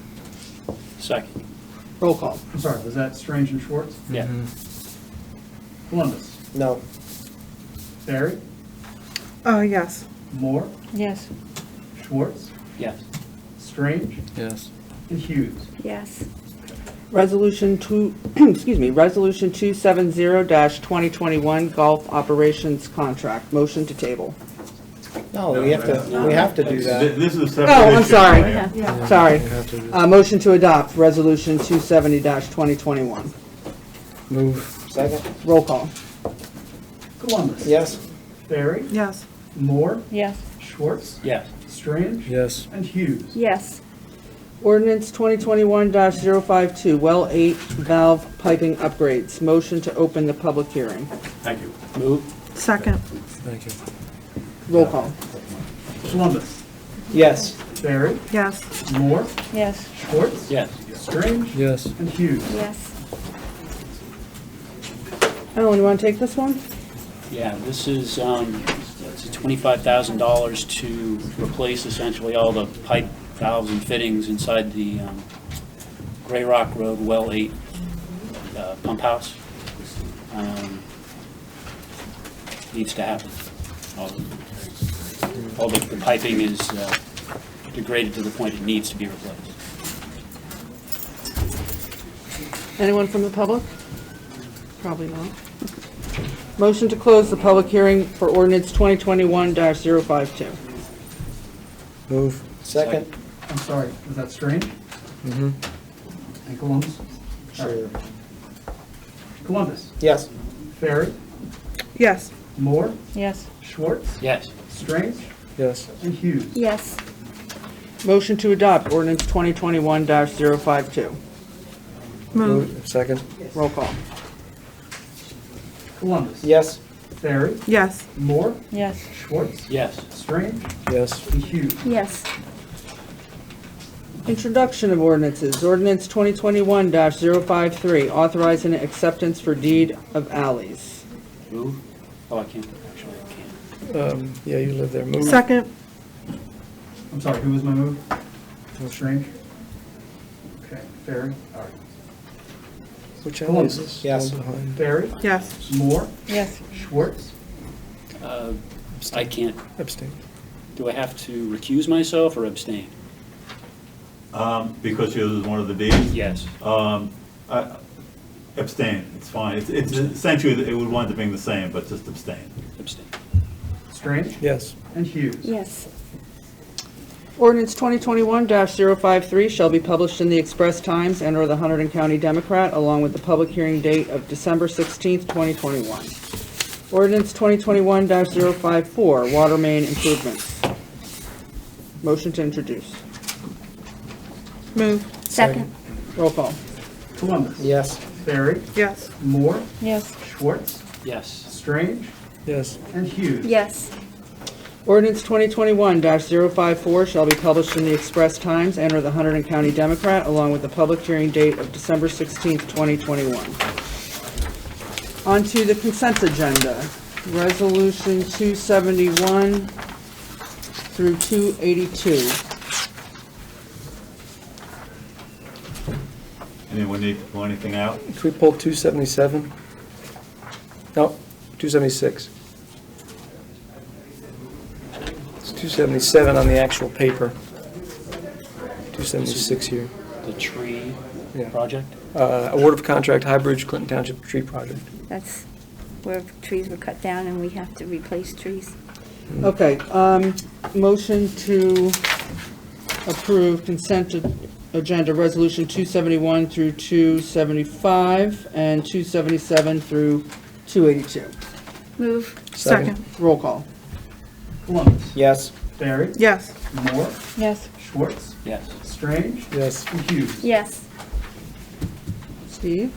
Second. Roll call. I'm sorry, was that Strange and Schwartz? Yeah. Columbus? No. Barry? Yes. Moore? Yes. Schwartz? Yes. Strange? Yes. And Hughes? Yes. Resolution 270-2021, golf operations contract. Motion to table. No, we have to do that. This is a separate Oh, I'm issue. sorry. Yeah. Sorry. We have to do Motion to adopt Resolution 270-2021. Move. Second. Roll call. Columbus? Yes. Barry? Yes. Moore? Yes. Schwartz? Yes. Strange? Yes. And Hughes? Yes. Ordinance 2021-052, well 8 valve piping upgrades. Motion to open the public hearing. Thank you. Move. Second. Thank you. Roll call. Columbus? Yes. Barry? Yes. Moore? Yes. Schwartz? Yes. Strange? Yes. And Hughes? Yes. Ellen, you want to take this one? Yeah, this is, let's $25,000 to replace essentially all the pipe, valves, and fittings inside the Gray Rock Road Well 8 pump house. Needs to happen. All the piping is degraded to the point it needs to be replaced. Anyone from the public? Probably not. Motion to close the public hearing for ordinance 2021-052. Move. Second. I'm sorry, was that Strange Mm-hmm. and Columbus? Sure. Columbus, Yes. Ferry, Yes. Moore, Yes. Schwartz, Yes. Strange, Yes. and Hughes. Yes. Motion to adopt ordinance 2021-052. Move. Second. Roll call. Columbus, Yes. Ferry, Yes. Moore, Yes. Schwartz, Yes. Strange, Yes. and Hughes. Yes. Introduction of ordinances. Ordinance 2021-053, authorizing acceptance for deed of alleys. Move? Oh, I can't, actually, I can't. Yeah, you live there. Move. Second. I'm sorry, who was my move? Strange? Okay, Ferry, all right. Which alley is this? Yes. One behind. Ferry, Yes. Moore, Yes. Schwartz, I can't. Abstain. Do I have to recuse myself or abstain? Because she was one of the Ds? Yes. Abstain, it's fine. It's essentially, it would wind up being the same, but just abstain. Abstain. Strange, Yes. and Hughes. Yes. Ordinance 2021-053 shall be published in the Express Times and/or the Hunterdon County Democrat, along with the public hearing date of December 16th, 2021. Ordinance 2021-054, water main improvements. Motion to introduce. Move. Second. Roll call. Columbus, Yes. Ferry, Yes. Moore, Yes. Schwartz, Yes. Strange, Yes. and Hughes. Yes. Ordinance 2021-054 shall be published in the Express Times and/or the Hunterdon County Democrat, along with the public hearing date of December 16th, 2021. On to the consent agenda. Resolution 271 through 282. Anyone need to pull anything out? Can we pull 277? No, 276. It's 277 on the actual paper. 276 here. The tree Yeah. project? Award of contract, High Bridge, Clinton Township Tree Project. That's where trees were cut down and we have to replace trees. Okay, motion to approve consent agenda resolution 271 through 275 and 277 through 282. Move. Second. Roll call. Columbus, Yes. Ferry, Yes. Moore, Yes. Schwartz, Yes. Strange, Yes. and Hughes. Yes. Steve?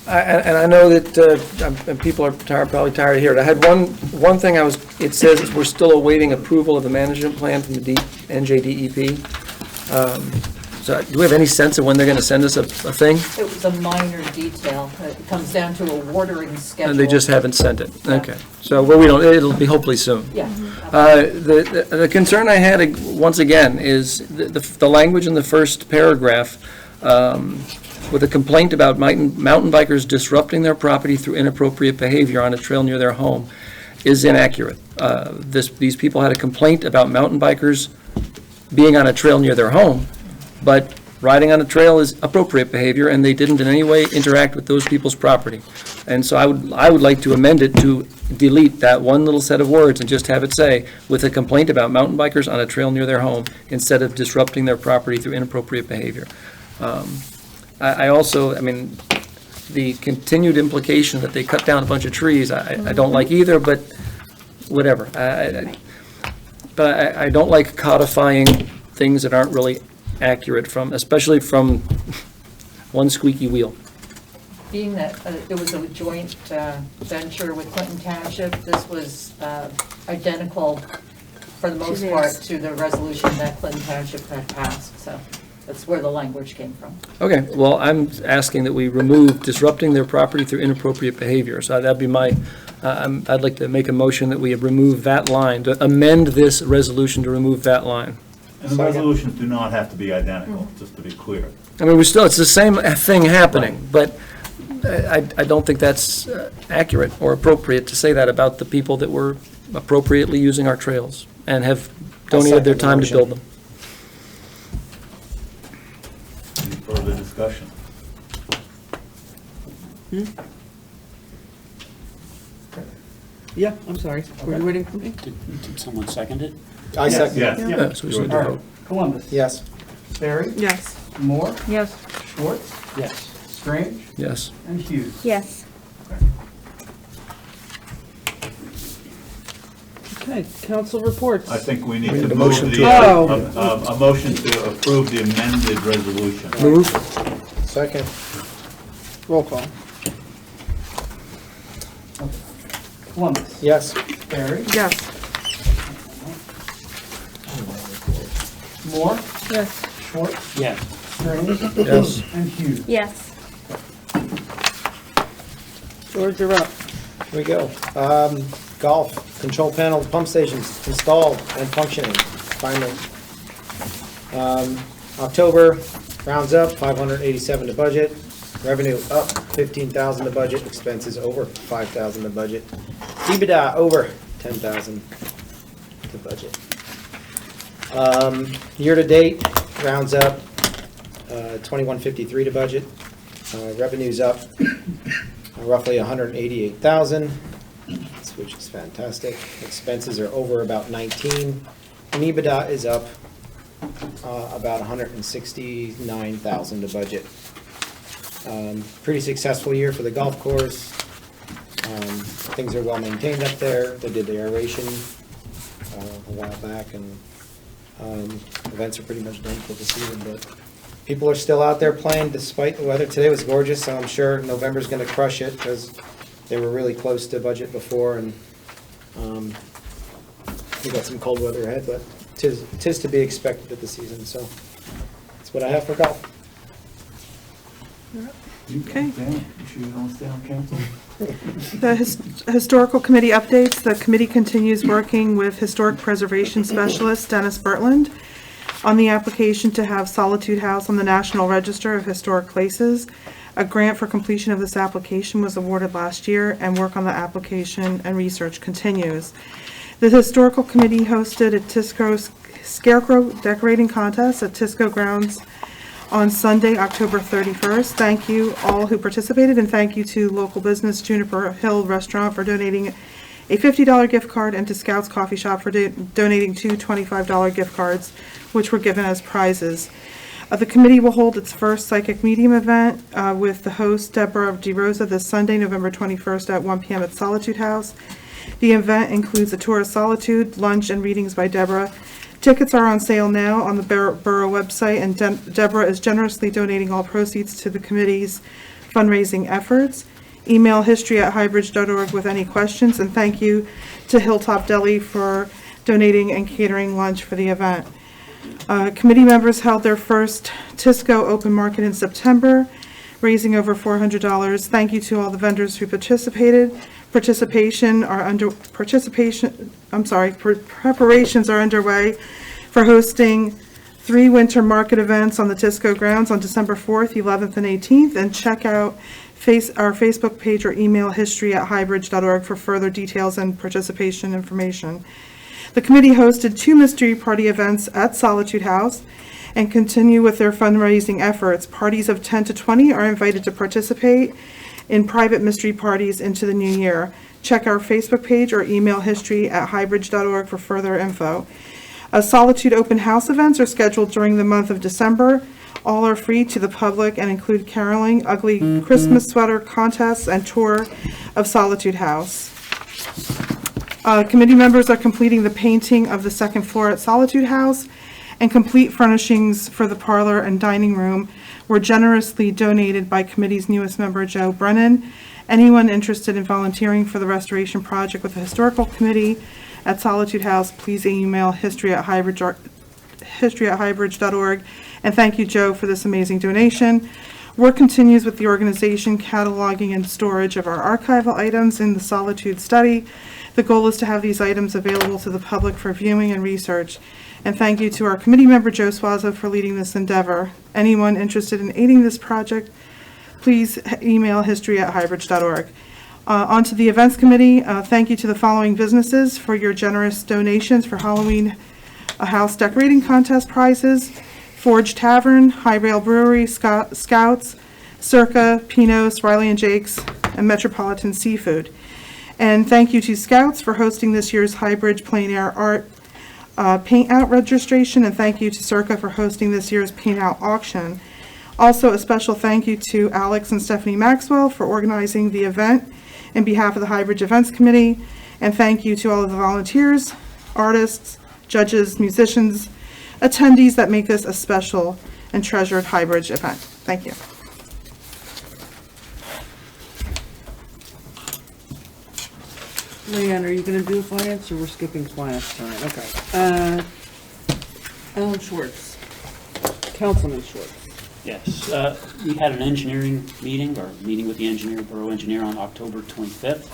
And I know that people are probably tired of hearing it. I had one thing it says we're still awaiting approval of the management plan from the NJDEP. So do we have any sense of when they're going to send us a thing? It was a minor detail. It comes down to a watering schedule. And they just haven't sent it? Okay. So, well, it'll be hopefully soon. Yeah. The concern I had, once again, is the language in the first paragraph, with a complaint about mountain bikers disrupting their property through inappropriate behavior on a trail near their home is inaccurate. These people had a complaint about mountain bikers being on a trail near their home, but riding on a trail is appropriate behavior, and they didn't in any way interact with those people's property. And so I would like to amend it to delete that one little set of words and just have it say, with a complaint about mountain bikers on a trail near their home, instead of disrupting their property through inappropriate behavior. I also, the continued implication that they cut down a bunch of trees, I don't like either, but whatever. But I don't like codifying things that aren't really accurate especially from one squeaky wheel. Being that it was a joint venture with Clinton Township, this was identical, for the most part, to the resolution that Clinton Township had passed, so that's where the language came from. Okay, well, I'm asking that we remove disrupting their property through inappropriate behavior, so that'd be my I'd like to make a motion that we remove that line, to amend this resolution to remove that line. And the resolutions do not have to be identical, just to be clear. I mean, it's the same thing happening, but I don't think that's accurate or appropriate to say that about the people that were appropriately using our trails and have donated their time to build them. Any further discussion? Yeah, I'm sorry. Were you waiting for me? Did someone second it? I second. Yes. Yeah, so we just need to All right. vote. Columbus. Yes. Barry. Yes. Moore. Yes. Schwartz. Yes. Strange. Yes. And Hughes. Yes. Okay, council reports. I think we need We to need a move motion the, to- a motion to approve the amended resolution. Move. Second. Roll call. Columbus. Yes. Barry. Yes. Moore. Yes. Schwartz. Yes. Strange. Yes. And Hughes. Yes. George, you're up. Here we go. Golf, control panel, pump stations installed and functioning, finally. October, rounds up, 587 to budget. Revenue up 15,000 to budget, expenses over 5,000 to budget. EBITDA over 10,000 to budget. Year-to-date, rounds up, 2153 to budget. Revenue's up roughly 188,000, which is fantastic. Expenses are over about 19, and EBITDA is up about 169,000 to budget. Pretty successful year for the golf course. Things are well maintained up there. They did the aeration a while back, and events are pretty much done for the season, but people are still out there playing despite the weather. Today was gorgeous, so I'm sure November's gonna crush it, because they were really close to budget before, and we got some cold weather ahead, but tis to be expected at the season, so that's what I have for golf. Okay. Dan, you sure you don't stay on council? The Historical Committee updates. The committee continues working with Historic Preservation Specialist Dennis Bertland on the application to have Solitude House on the National Register of Historic Places. A grant for completion of this application was awarded last year, and work on the application and research continues. The Historical Committee hosted a Tisco Scarecrow Decorating Contest at Tisco Grounds on Sunday, October 31st. Thank you all who participated, and thank you to local business Juniper Hill Restaurant for donating a $50 gift card, and to Scouts Coffee Shop for donating two $25 gift cards, which were given as prizes. The committee will hold its first psychic medium event with the host Deborah DeRosa this Sunday, November 21st at 1 p.m. at Solitude House. The event includes a tour of Solitude, lunch, and readings by Deborah. Tickets are on sale now on the Borough website, and Deborah is generously donating all proceeds to the committee's fundraising efforts. Email history@highbridge.org with any questions, and thank you to Hilltop Deli for donating and catering lunch for the event. Committee members held their first Tisco open market in September, raising over $400. Thank you to all the vendors who participated. Preparations are underway for hosting 3 winter market events on the Tisco grounds on December 4th, 11th, and 18th, and check out our Facebook page or email history@highbridge.org for further details and participation information. The committee hosted 2 mystery party events at Solitude House and continue with their fundraising efforts. Parties of 10 to 20 are invited to participate in private mystery parties into the new year. Check our Facebook page or email history@highbridge.org for further info. Solitude open house events are scheduled during the month of December. All are free to the public and include caroling, ugly Christmas sweater contests, and tour of Solitude House. Committee members are completing the painting of the second floor at Solitude House, and complete furnishings for the parlor and dining room were generously donated by committee's newest member, Joe Brennan. Anyone interested in volunteering for the restoration project with the Historical Committee at Solitude House, please email history@highbridge.org. And thank you, Joe, for this amazing donation. Work continues with the organization, cataloging, and storage of our archival items in the Solitude Study. The goal is to have these items available to the public for viewing and research. And thank you to our committee member, Joe Suazo, for leading this endeavor. Anyone interested in aiding this project, please email history@highbridge.org. On to the events committee. Thank you to the following businesses for your generous donations for Halloween house decorating contest prizes: Forge Tavern, High Rail Brewery, Scouts, Circa, Pinos, Riley and Jake's, and Metropolitan Seafood. And thank you to Scouts for hosting this year's Highbridge Plein Air Art Paint Out registration, and thank you to Circa for hosting this year's Paint Out auction. Also, a special thank you to Alex and Stephanie Maxwell for organizing the event in behalf of the Highbridge Events Committee, and thank you to all of the volunteers, artists, judges, musicians, attendees that make this a special and treasured Highbridge event. Thank you. Leanne, are you going to do finance, or we're skipping finance tonight? Okay. Alan Schwartz. Councilman Schwartz. Yes, we had an engineering meeting, or meeting with the borough engineer on October 25th.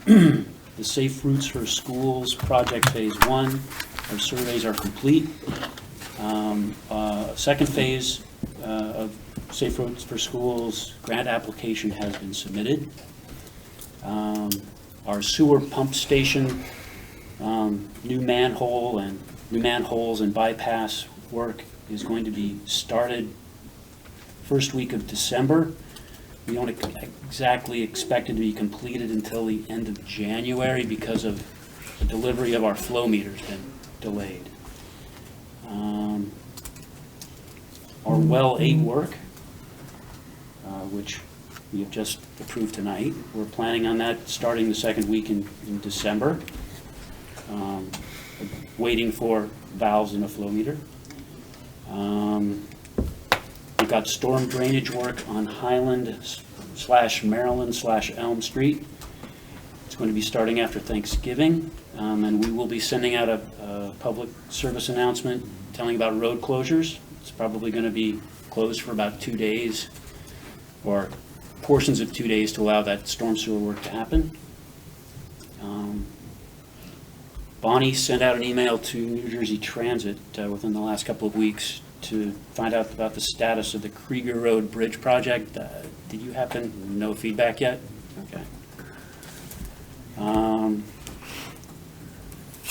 The Safe Routes for Schools Project Phase 1, our surveys are complete. Second phase of Safe Routes for Schools grant application has been submitted. Our sewer pump station, new manholes and bypass work is going to be started first week of December. We don't exactly expect it to be completed until the end of January because of the delivery of our flow meters been delayed. Our well 8 work, which we have just approved tonight, we're planning on that starting the second week in December. Waiting for valves in a flow meter. We've got storm drainage work on Highland/Maryland/Elm Street. It's going to be starting after Thanksgiving, and we will be sending out a public service announcement telling about road closures. It's probably going to be closed for about 2 days, or portions of 2 days, to allow that storm sewer work to happen. Bonnie sent out an email to New Jersey Transit within the last couple of weeks to find out about the status of the Krieger Road Bridge project. Did you happen? No feedback yet? Okay.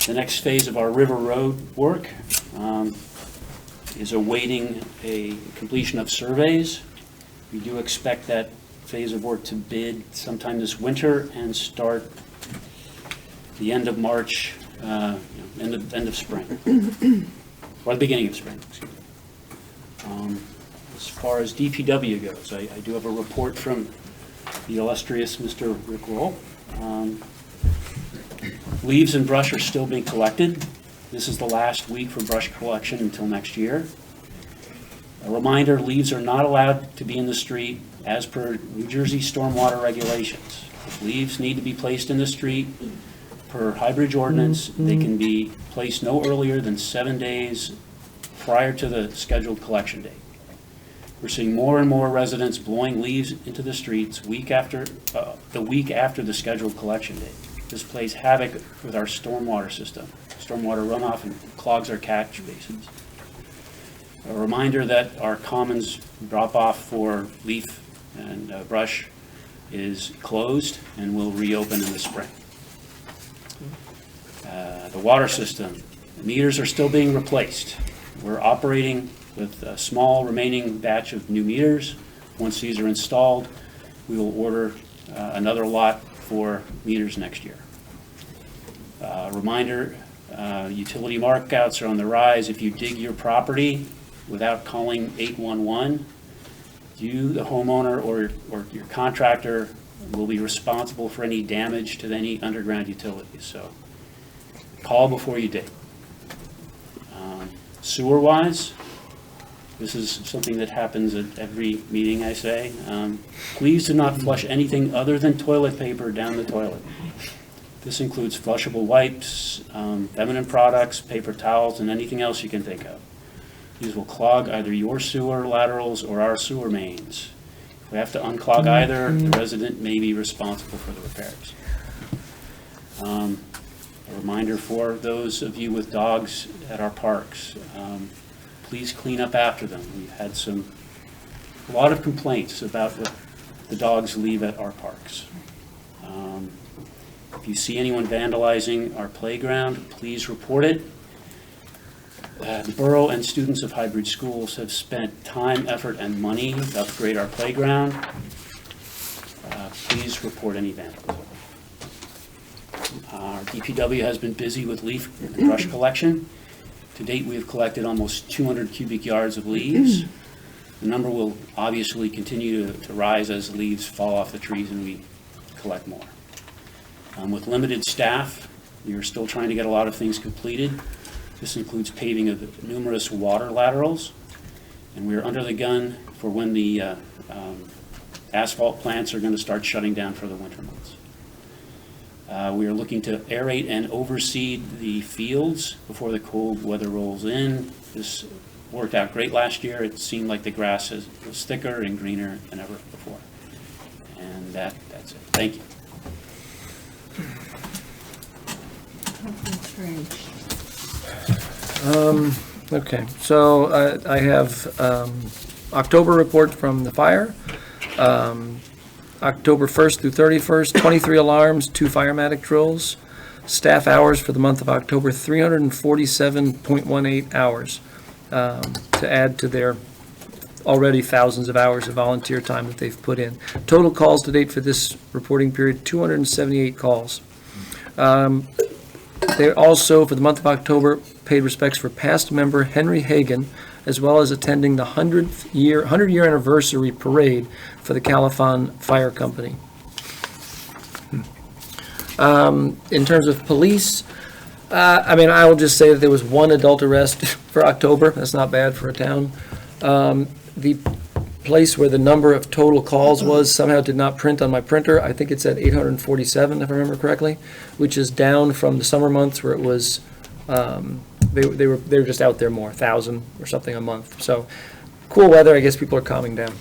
The next phase of our River Road work is awaiting a completion of surveys. We do expect that phase of work to bid sometime this winter and start the end of March, end of spring, or the beginning of spring, excuse me. As far as DPW goes, I do have a report from the illustrious Mr. Rick Roll. Leaves and brush are still being collected. This is the last week for brush collection until next year. A reminder, leaves are not allowed to be in the street as per New Jersey stormwater regulations. If leaves need to be placed in the street per Highbridge ordinance, they can be placed no earlier than 7 days prior to the scheduled collection date. We're seeing more and more residents blowing leaves into the streets the week after the scheduled collection date. This plays havoc with our stormwater system. Stormwater runoff and clogs our catch basins. A reminder that our commons drop-off for leaf and brush is closed and will reopen in the spring. The water system, the meters are still being replaced. We're operating with a small remaining batch of new meters. Once these are installed, we will order another lot for meters next year. Reminder, utility markouts are on the rise. If you dig your property without calling 811, you, the homeowner, or your contractor will be responsible for any damage to any underground utilities. So call before you dig. Sewer-wise, this is something that happens at every meeting, I say. Please do not flush anything other than toilet paper down the toilet. This includes flushable wipes, feminine products, paper towels, and anything else you can think of. These will clog either your sewer laterals or our sewer mains. If we have to unclog either, the resident may be responsible for the repairs. A reminder for those of you with dogs at our parks, please clean up after them. We've had a lot of complaints about what the dogs leave at our parks. If you see anyone vandalizing our playground, please report it. The borough and students of hybrid schools have spent time, effort, and money to upgrade our playground. Please report any vandalism. Our DPW has been busy with leaf and brush collection. To date, we have collected almost 200 cubic yards of leaves. The number will obviously continue to rise as leaves fall off the trees and we collect more. With limited staff, we are still trying to get a lot of things completed. This includes paving of numerous water laterals, and we are under the gun for when the asphalt plants are going to start shutting down for the winter months. We are looking to aerate and overseed the fields before the cold weather rolls in. This worked out great last year. It seemed like the grass was thicker and greener than ever before. And that's it. Thank you. Okay, so I have October report from the fire. October 1st through 31st, 23 alarms, 2 firematic drills. Staff hours for the month of October, 347.18 hours, to add to their already thousands of hours of volunteer time that they've put in. Total calls to date for this reporting period, 278 calls. They also, for the month of October, paid respects for past member Henry Hagan, as well as attending the 100-year anniversary parade for the Califon Fire Company. In terms of police, I will just say that there was 1 adult arrest for October. That's not bad for a town. The place where the number of total calls was somehow did not print on my printer. I think it's at 847, if I remember correctly, which is down from the summer months where it was, they were just out there more, 1,000 or something a month. So cool weather, I guess people are calming down.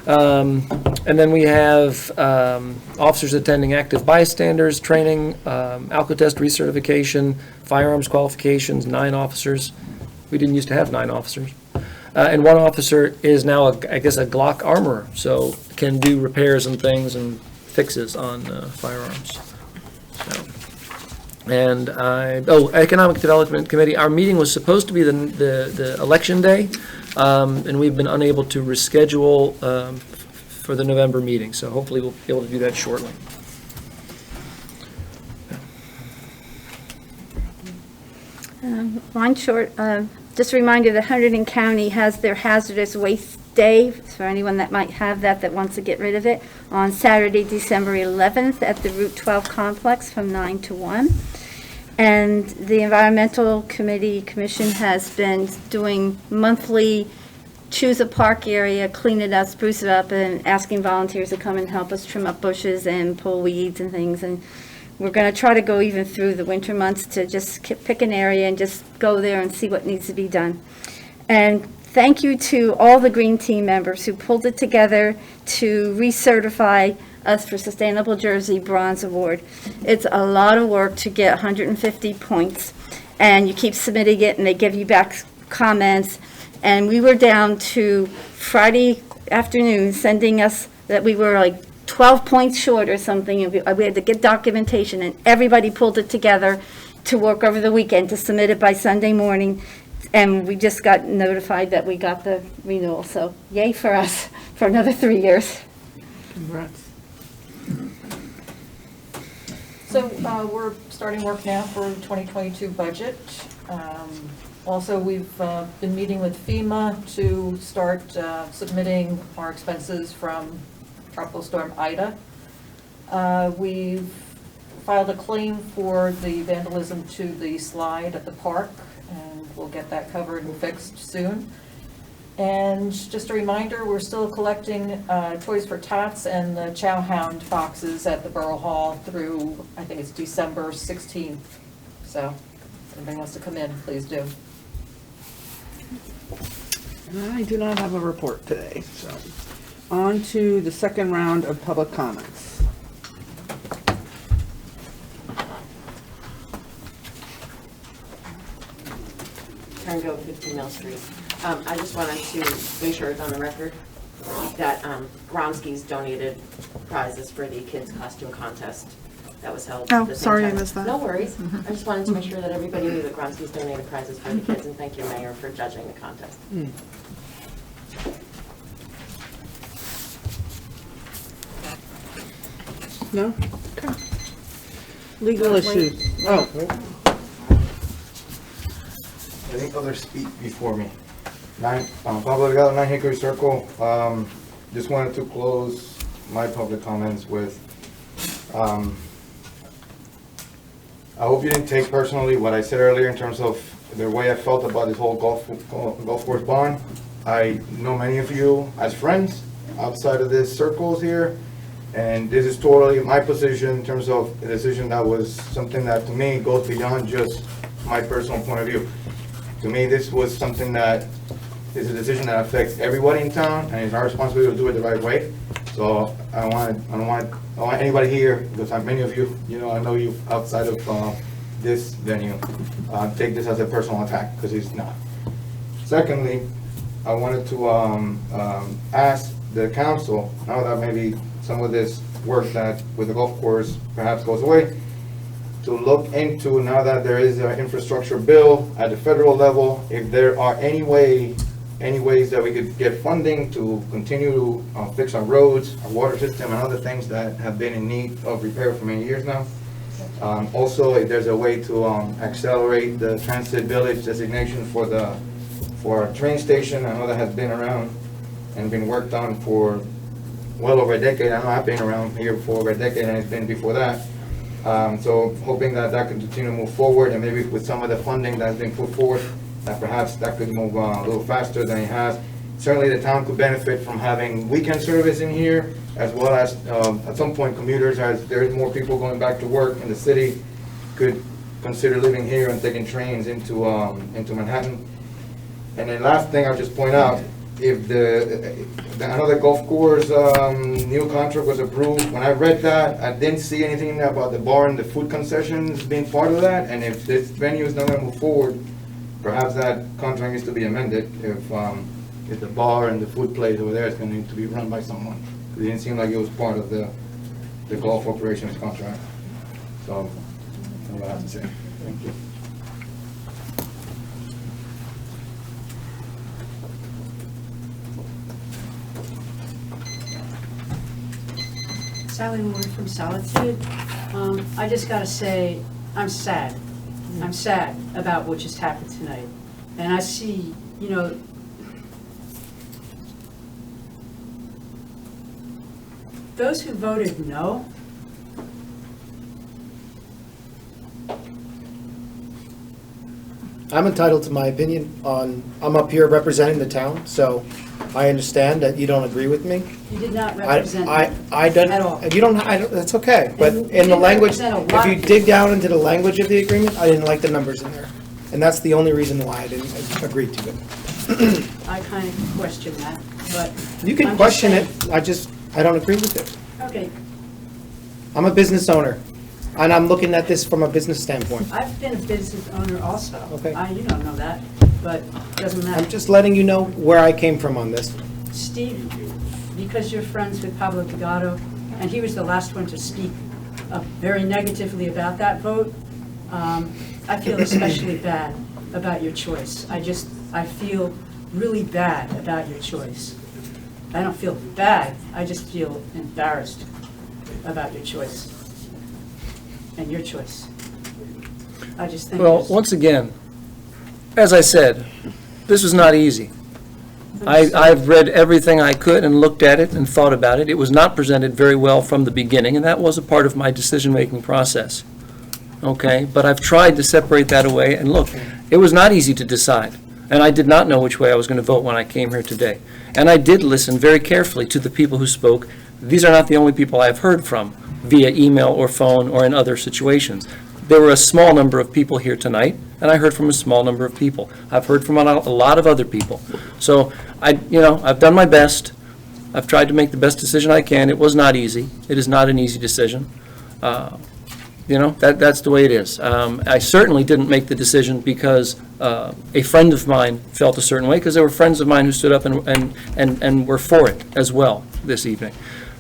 And then we have officers attending active bystanders training, alcotest recertification, firearms qualifications, 9 officers. We didn't used to have 9 officers. And 1 officer is now, I guess, a Glock armorer, so can do repairs and things and fixes on firearms. So. And Economic Development Committee, our meeting was supposed to be the election day, and we've been unable to reschedule for the November meeting, so hopefully we'll be able to do that shortly. One short, just a reminder that Hunterdon County has their Hazardous Waste Day, for anyone that might have that wants to get rid of it, on Saturday, December 11th at the Route 12 complex from 9 to 1. And the Environmental Commission has been doing monthly choose a park area, clean it up, spruce it up, and asking volunteers to come and help us trim up bushes and pull weeds and things. And we're going to try to go even through the winter months to just pick an area and just go there and see what needs to be done. And thank you to all the Green Team members who pulled it together to recertify us for Sustainable Jersey Bronze Award. It's a lot of work to get 150 points, and you keep submitting it and they give you back comments. And we were down to Friday afternoon sending us that we were like 12 points short or something, and we had to get documentation, and everybody pulled it together to work over the weekend to submit it by Sunday morning, and we just got notified that we got the renewal, so yay for us for another 3 years. Congrats. So we're starting work now for the 2022 budget. Also, we've been meeting with FEMA to start submitting our expenses from Tropical Storm Ida. We've filed a claim for the vandalism to the slide at the park, and we'll get that covered and fixed soon. And just a reminder, we're still collecting Toys for Tots and the Chow Hound boxes at the Borough Hall through, I think it's December 16th. So if anybody wants to come in, please do. I do not have a report today, so. On to the second round of public comments. Go 15 Mill Street. I just wanted to make sure it's on the record that Gromsky's donated prizes for the kids' costume contest that was held. Oh, at the same sorry, I time. missed that. No worries. I just wanted to make sure that everybody knew that Gromsky's donated prizes for the kids, and thank you, Mayor, for judging the contest. No? Okay. Legal issues. Oh, I think others speak before me. Pablo Delgado, 9 Hickory Circle. Just wanted to close my public comments with, I hope you didn't take personally what I said earlier in terms of the way I felt about this whole golf course bond. I know many of you as friends outside of this circles here, and this is totally my position in terms of a decision that was something that to me goes beyond just my personal point of view. To me, this was something that is a decision that affects everybody in town, and it's our responsibility to do it the right way. So I don't want anybody here, because many of you, I know you outside of this venue, take this as a personal attack, because it's not. Secondly, I wanted to ask the council, now that maybe some of this work that with the golf course perhaps goes away, to look into, now that there is an infrastructure bill at the federal level, if there are any ways that we could get funding to continue to fix our roads, our water system, and other things that have been in need of repair for many years now. Also, if there's a way to accelerate the transit village designation for our train station. I know that has been around and been worked on for well over a decade. I know I've been around here for over a decade, and it's been before that. So hoping that that can continue to move forward, and maybe with some of the funding that's been put forth, that perhaps that could move a little faster than it has. Certainly the town could benefit from having weekend service in here, as well as at some point commuters, as there's more people going back to work in the city, could consider living here and taking trains into Manhattan. And then last thing I'll just point out, if another golf course new contract was approved, when I read that, I didn't see anything about the bar and the food concessions being part of that. And if this venue is not going to move forward, perhaps that contract needs to be amended. If the bar and the food place over there is going to need to be run by someone, because it didn't seem like it was part of the golf operations contract. So that's what I have to say. Thank you. Sally Moore from Solitude. I just gotta say, I'm sad. I'm sad about what just happened tonight. And I see, those who voted no, I'm entitled to my opinion I'm up here representing the town, so I understand that you don't agree with me. you did not represent I don't, at all. you don't, that's okay, but And you in the did language, represent a if lot you of dig down into the language of the agreement, I didn't like the numbers in there. And that's the only reason why I didn't agree to it. I kind of question that, but. You can I'm just question saying- it, I don't agree with it. Okay, I'm a business owner, and I'm looking at this from a business standpoint. I've been a business owner also. Okay. You don't know that, but doesn't matter. I'm just letting you know where I came from on this. Steve, because you're friends with Pablo Delgado, and he was the last one to speak very negatively about that vote, I feel especially bad about your choice. I feel really bad about your choice. I don't feel bad, I just feel embarrassed about your choice and your choice. I just think. Well, once again, as I said, this was not easy. I've read everything I could and looked at it and thought about it. It was not presented very well from the beginning, and that was a part of my decision-making process. Okay? But I've tried to separate that away, and look, it was not easy to decide. And I did not know which way I was going to vote when I came here today. And I did listen very carefully to the people who spoke. These are not the only people I've heard from via email or phone or in other situations. There were a small number of people here tonight, and I heard from a small number of people. I've heard from a lot of other people. So I've done my best. I've tried to make the best decision I can. It was not easy. It is not an easy decision. That's the way it is. I certainly didn't make the decision because a friend of mine felt a certain way, because there were friends of mine who stood up and were for it as well this evening.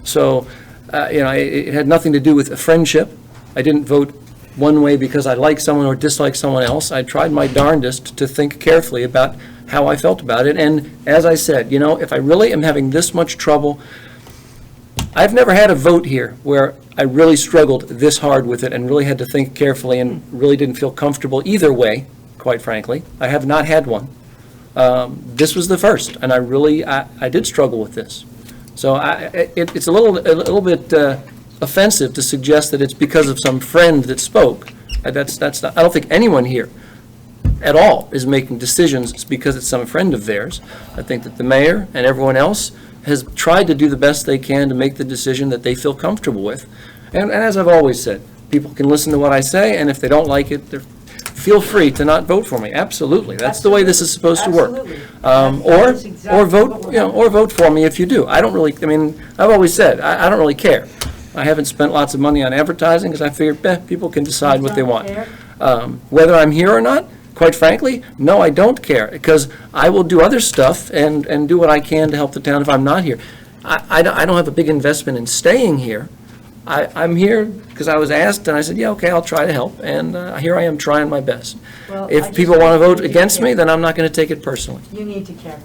So, it had nothing to do with a friendship. I didn't vote one way because I like someone or dislike someone else. I tried my darndest to think carefully about how I felt about it. And as I said, if I really am having this much trouble, I've never had a vote here where I really struggled this hard with it and really had to think carefully and really didn't feel comfortable either way, quite frankly. I have not had one. This was the first, and I did struggle with this. So it's a little bit offensive to suggest that it's because of some friend that spoke. That's not, I don't think anyone here at all is making decisions because it's some friend of theirs. I think that the mayor and everyone else has tried to do the best they can to make the decision that they feel comfortable with. And as I've always said, people can listen to what I say, and if they don't like it, feel free to not vote for me. Absolutely. That's the way this is supposed to work. Or vote for me if you do. I don't really, I've always said, I don't really care. I haven't spent lots of money on advertising because I figured people can decide what they want. Whether I'm here or not, quite frankly, no, I don't care, because I will do other stuff and do what I can to help the town if I'm not here. I don't have a big investment in staying here. I'm here because I was asked, and I said, yeah, okay, I'll try to help, and here I am trying my best. If people want to vote against me, then I'm not going to take it personally. You need to care,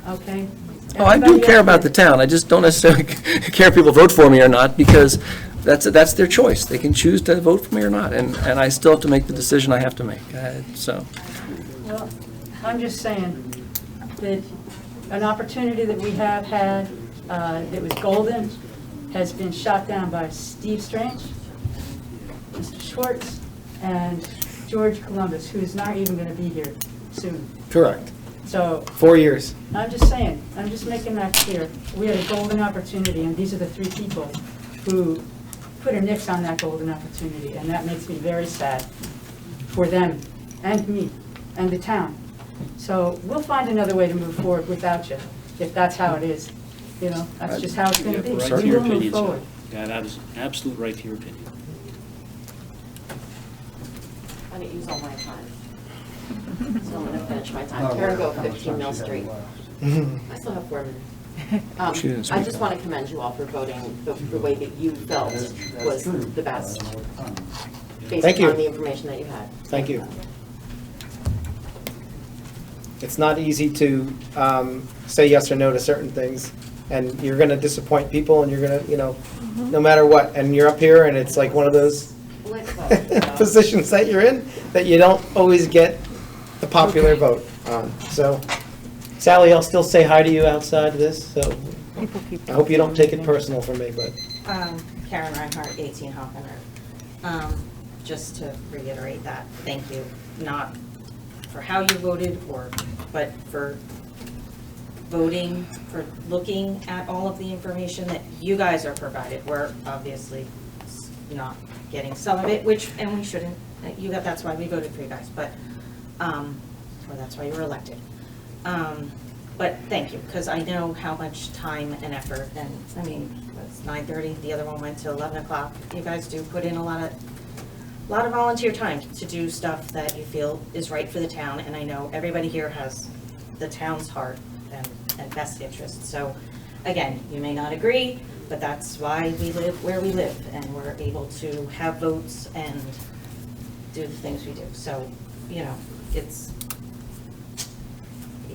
okay? Oh, I do care about the town. I just don't necessarily care if people vote for me or not, because that's their choice. They can choose to vote for me or not, and I still have to make the decision I have to make. Well, I'm just saying that an opportunity that we have had that was golden has been shot down by Steve Strange, Mr. Schwartz, and George Columbus, who is not even going to be here soon. Correct. So 4 years. I'm just saying, I'm just making that clear. We had a golden opportunity, and these are the three people who put a nix on that golden opportunity, and that makes me very sad for them and me and the town. So we'll find another way to move forward without you, if that's how it is. That's just how it's going to be. Right to We your will move opinion, sir. forward. That is absolute right to your opinion. I didn't use all my time. So I'm going to finish my time. Karen Go, 15 Mill Street. I still have 4 minutes. I just want to commend you all for voting the way that you felt was the best, based Thank you. on the information that you had. Thank you. It's not easy to say yes or no to certain things, and you're going to disappoint people, and you're going to, no matter what, and you're up here, and it's like one of those positions that you're in that you don't always get the popular vote on. So, Sally, I'll still say hi to you outside of this, so I hope you don't take it personal from me, but. Karen Reinhardt, 18 Hoffman Road. Just to reiterate that, thank you, not for how you voted, but for voting, for looking at all of the information that you guys are provided. We're obviously not getting some of it, and we shouldn't. That's why we voted for you guys, but, or that's why you were elected. But thank you, because I know how much time and effort, and it's 9:30, the other one went to 11 o'clock. You guys do put in a lot of volunteer time to do stuff that you feel is right for the town, and I know everybody here has the town's heart and best interest. So again, you may not agree, but that's why we live where we live, and we're able to have votes and do the things we do. So,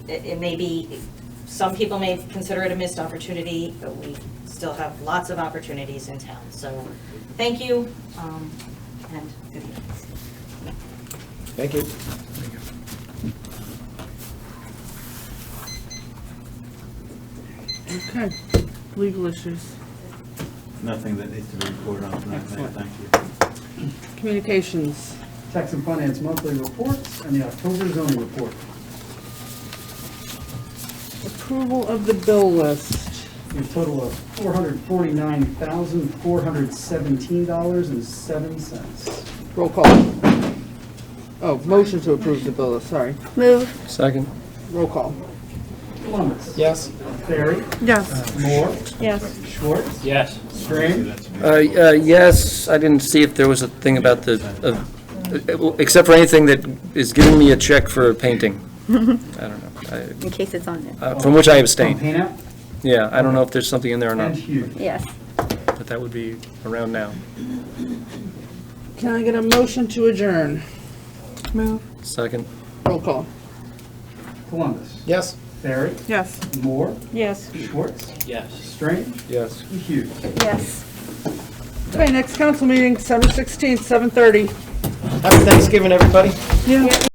it may be, some people may consider it a missed opportunity, but we still have lots of opportunities in town. So thank you, and good evening. Thank you. Okay, legal issues. Nothing that needs to be reported on tonight. Excellent. Thank you. Communications. Tax and Finance monthly reports and the October zoning report. Approval of the bill list. A total of $449,417.07. Roll call. Oh, motion to approve the bill list, sorry. Move. Second. Roll call. Columbus. Yes. Terry. Yes. Moore. Yes. Schwartz. Yes. Strange. Yes, I didn't see if there was a thing about the, except for anything that is giving me a check for a painting. I don't know. In case it's on there. From which I abstain. Paint out. Yeah, I don't know if there's something in there or And not, Hughes. Yes. but that would be around now. Can I get a motion to adjourn? Move. Second. Roll call. Columbus. Yes. Terry. Yes. Moore. Yes. Schwartz. Yes. Strange. Yes. And Hughes. Yes. Okay, next council meeting, December 16th, 7:30. Happy Thanksgiving, everybody. Yeah.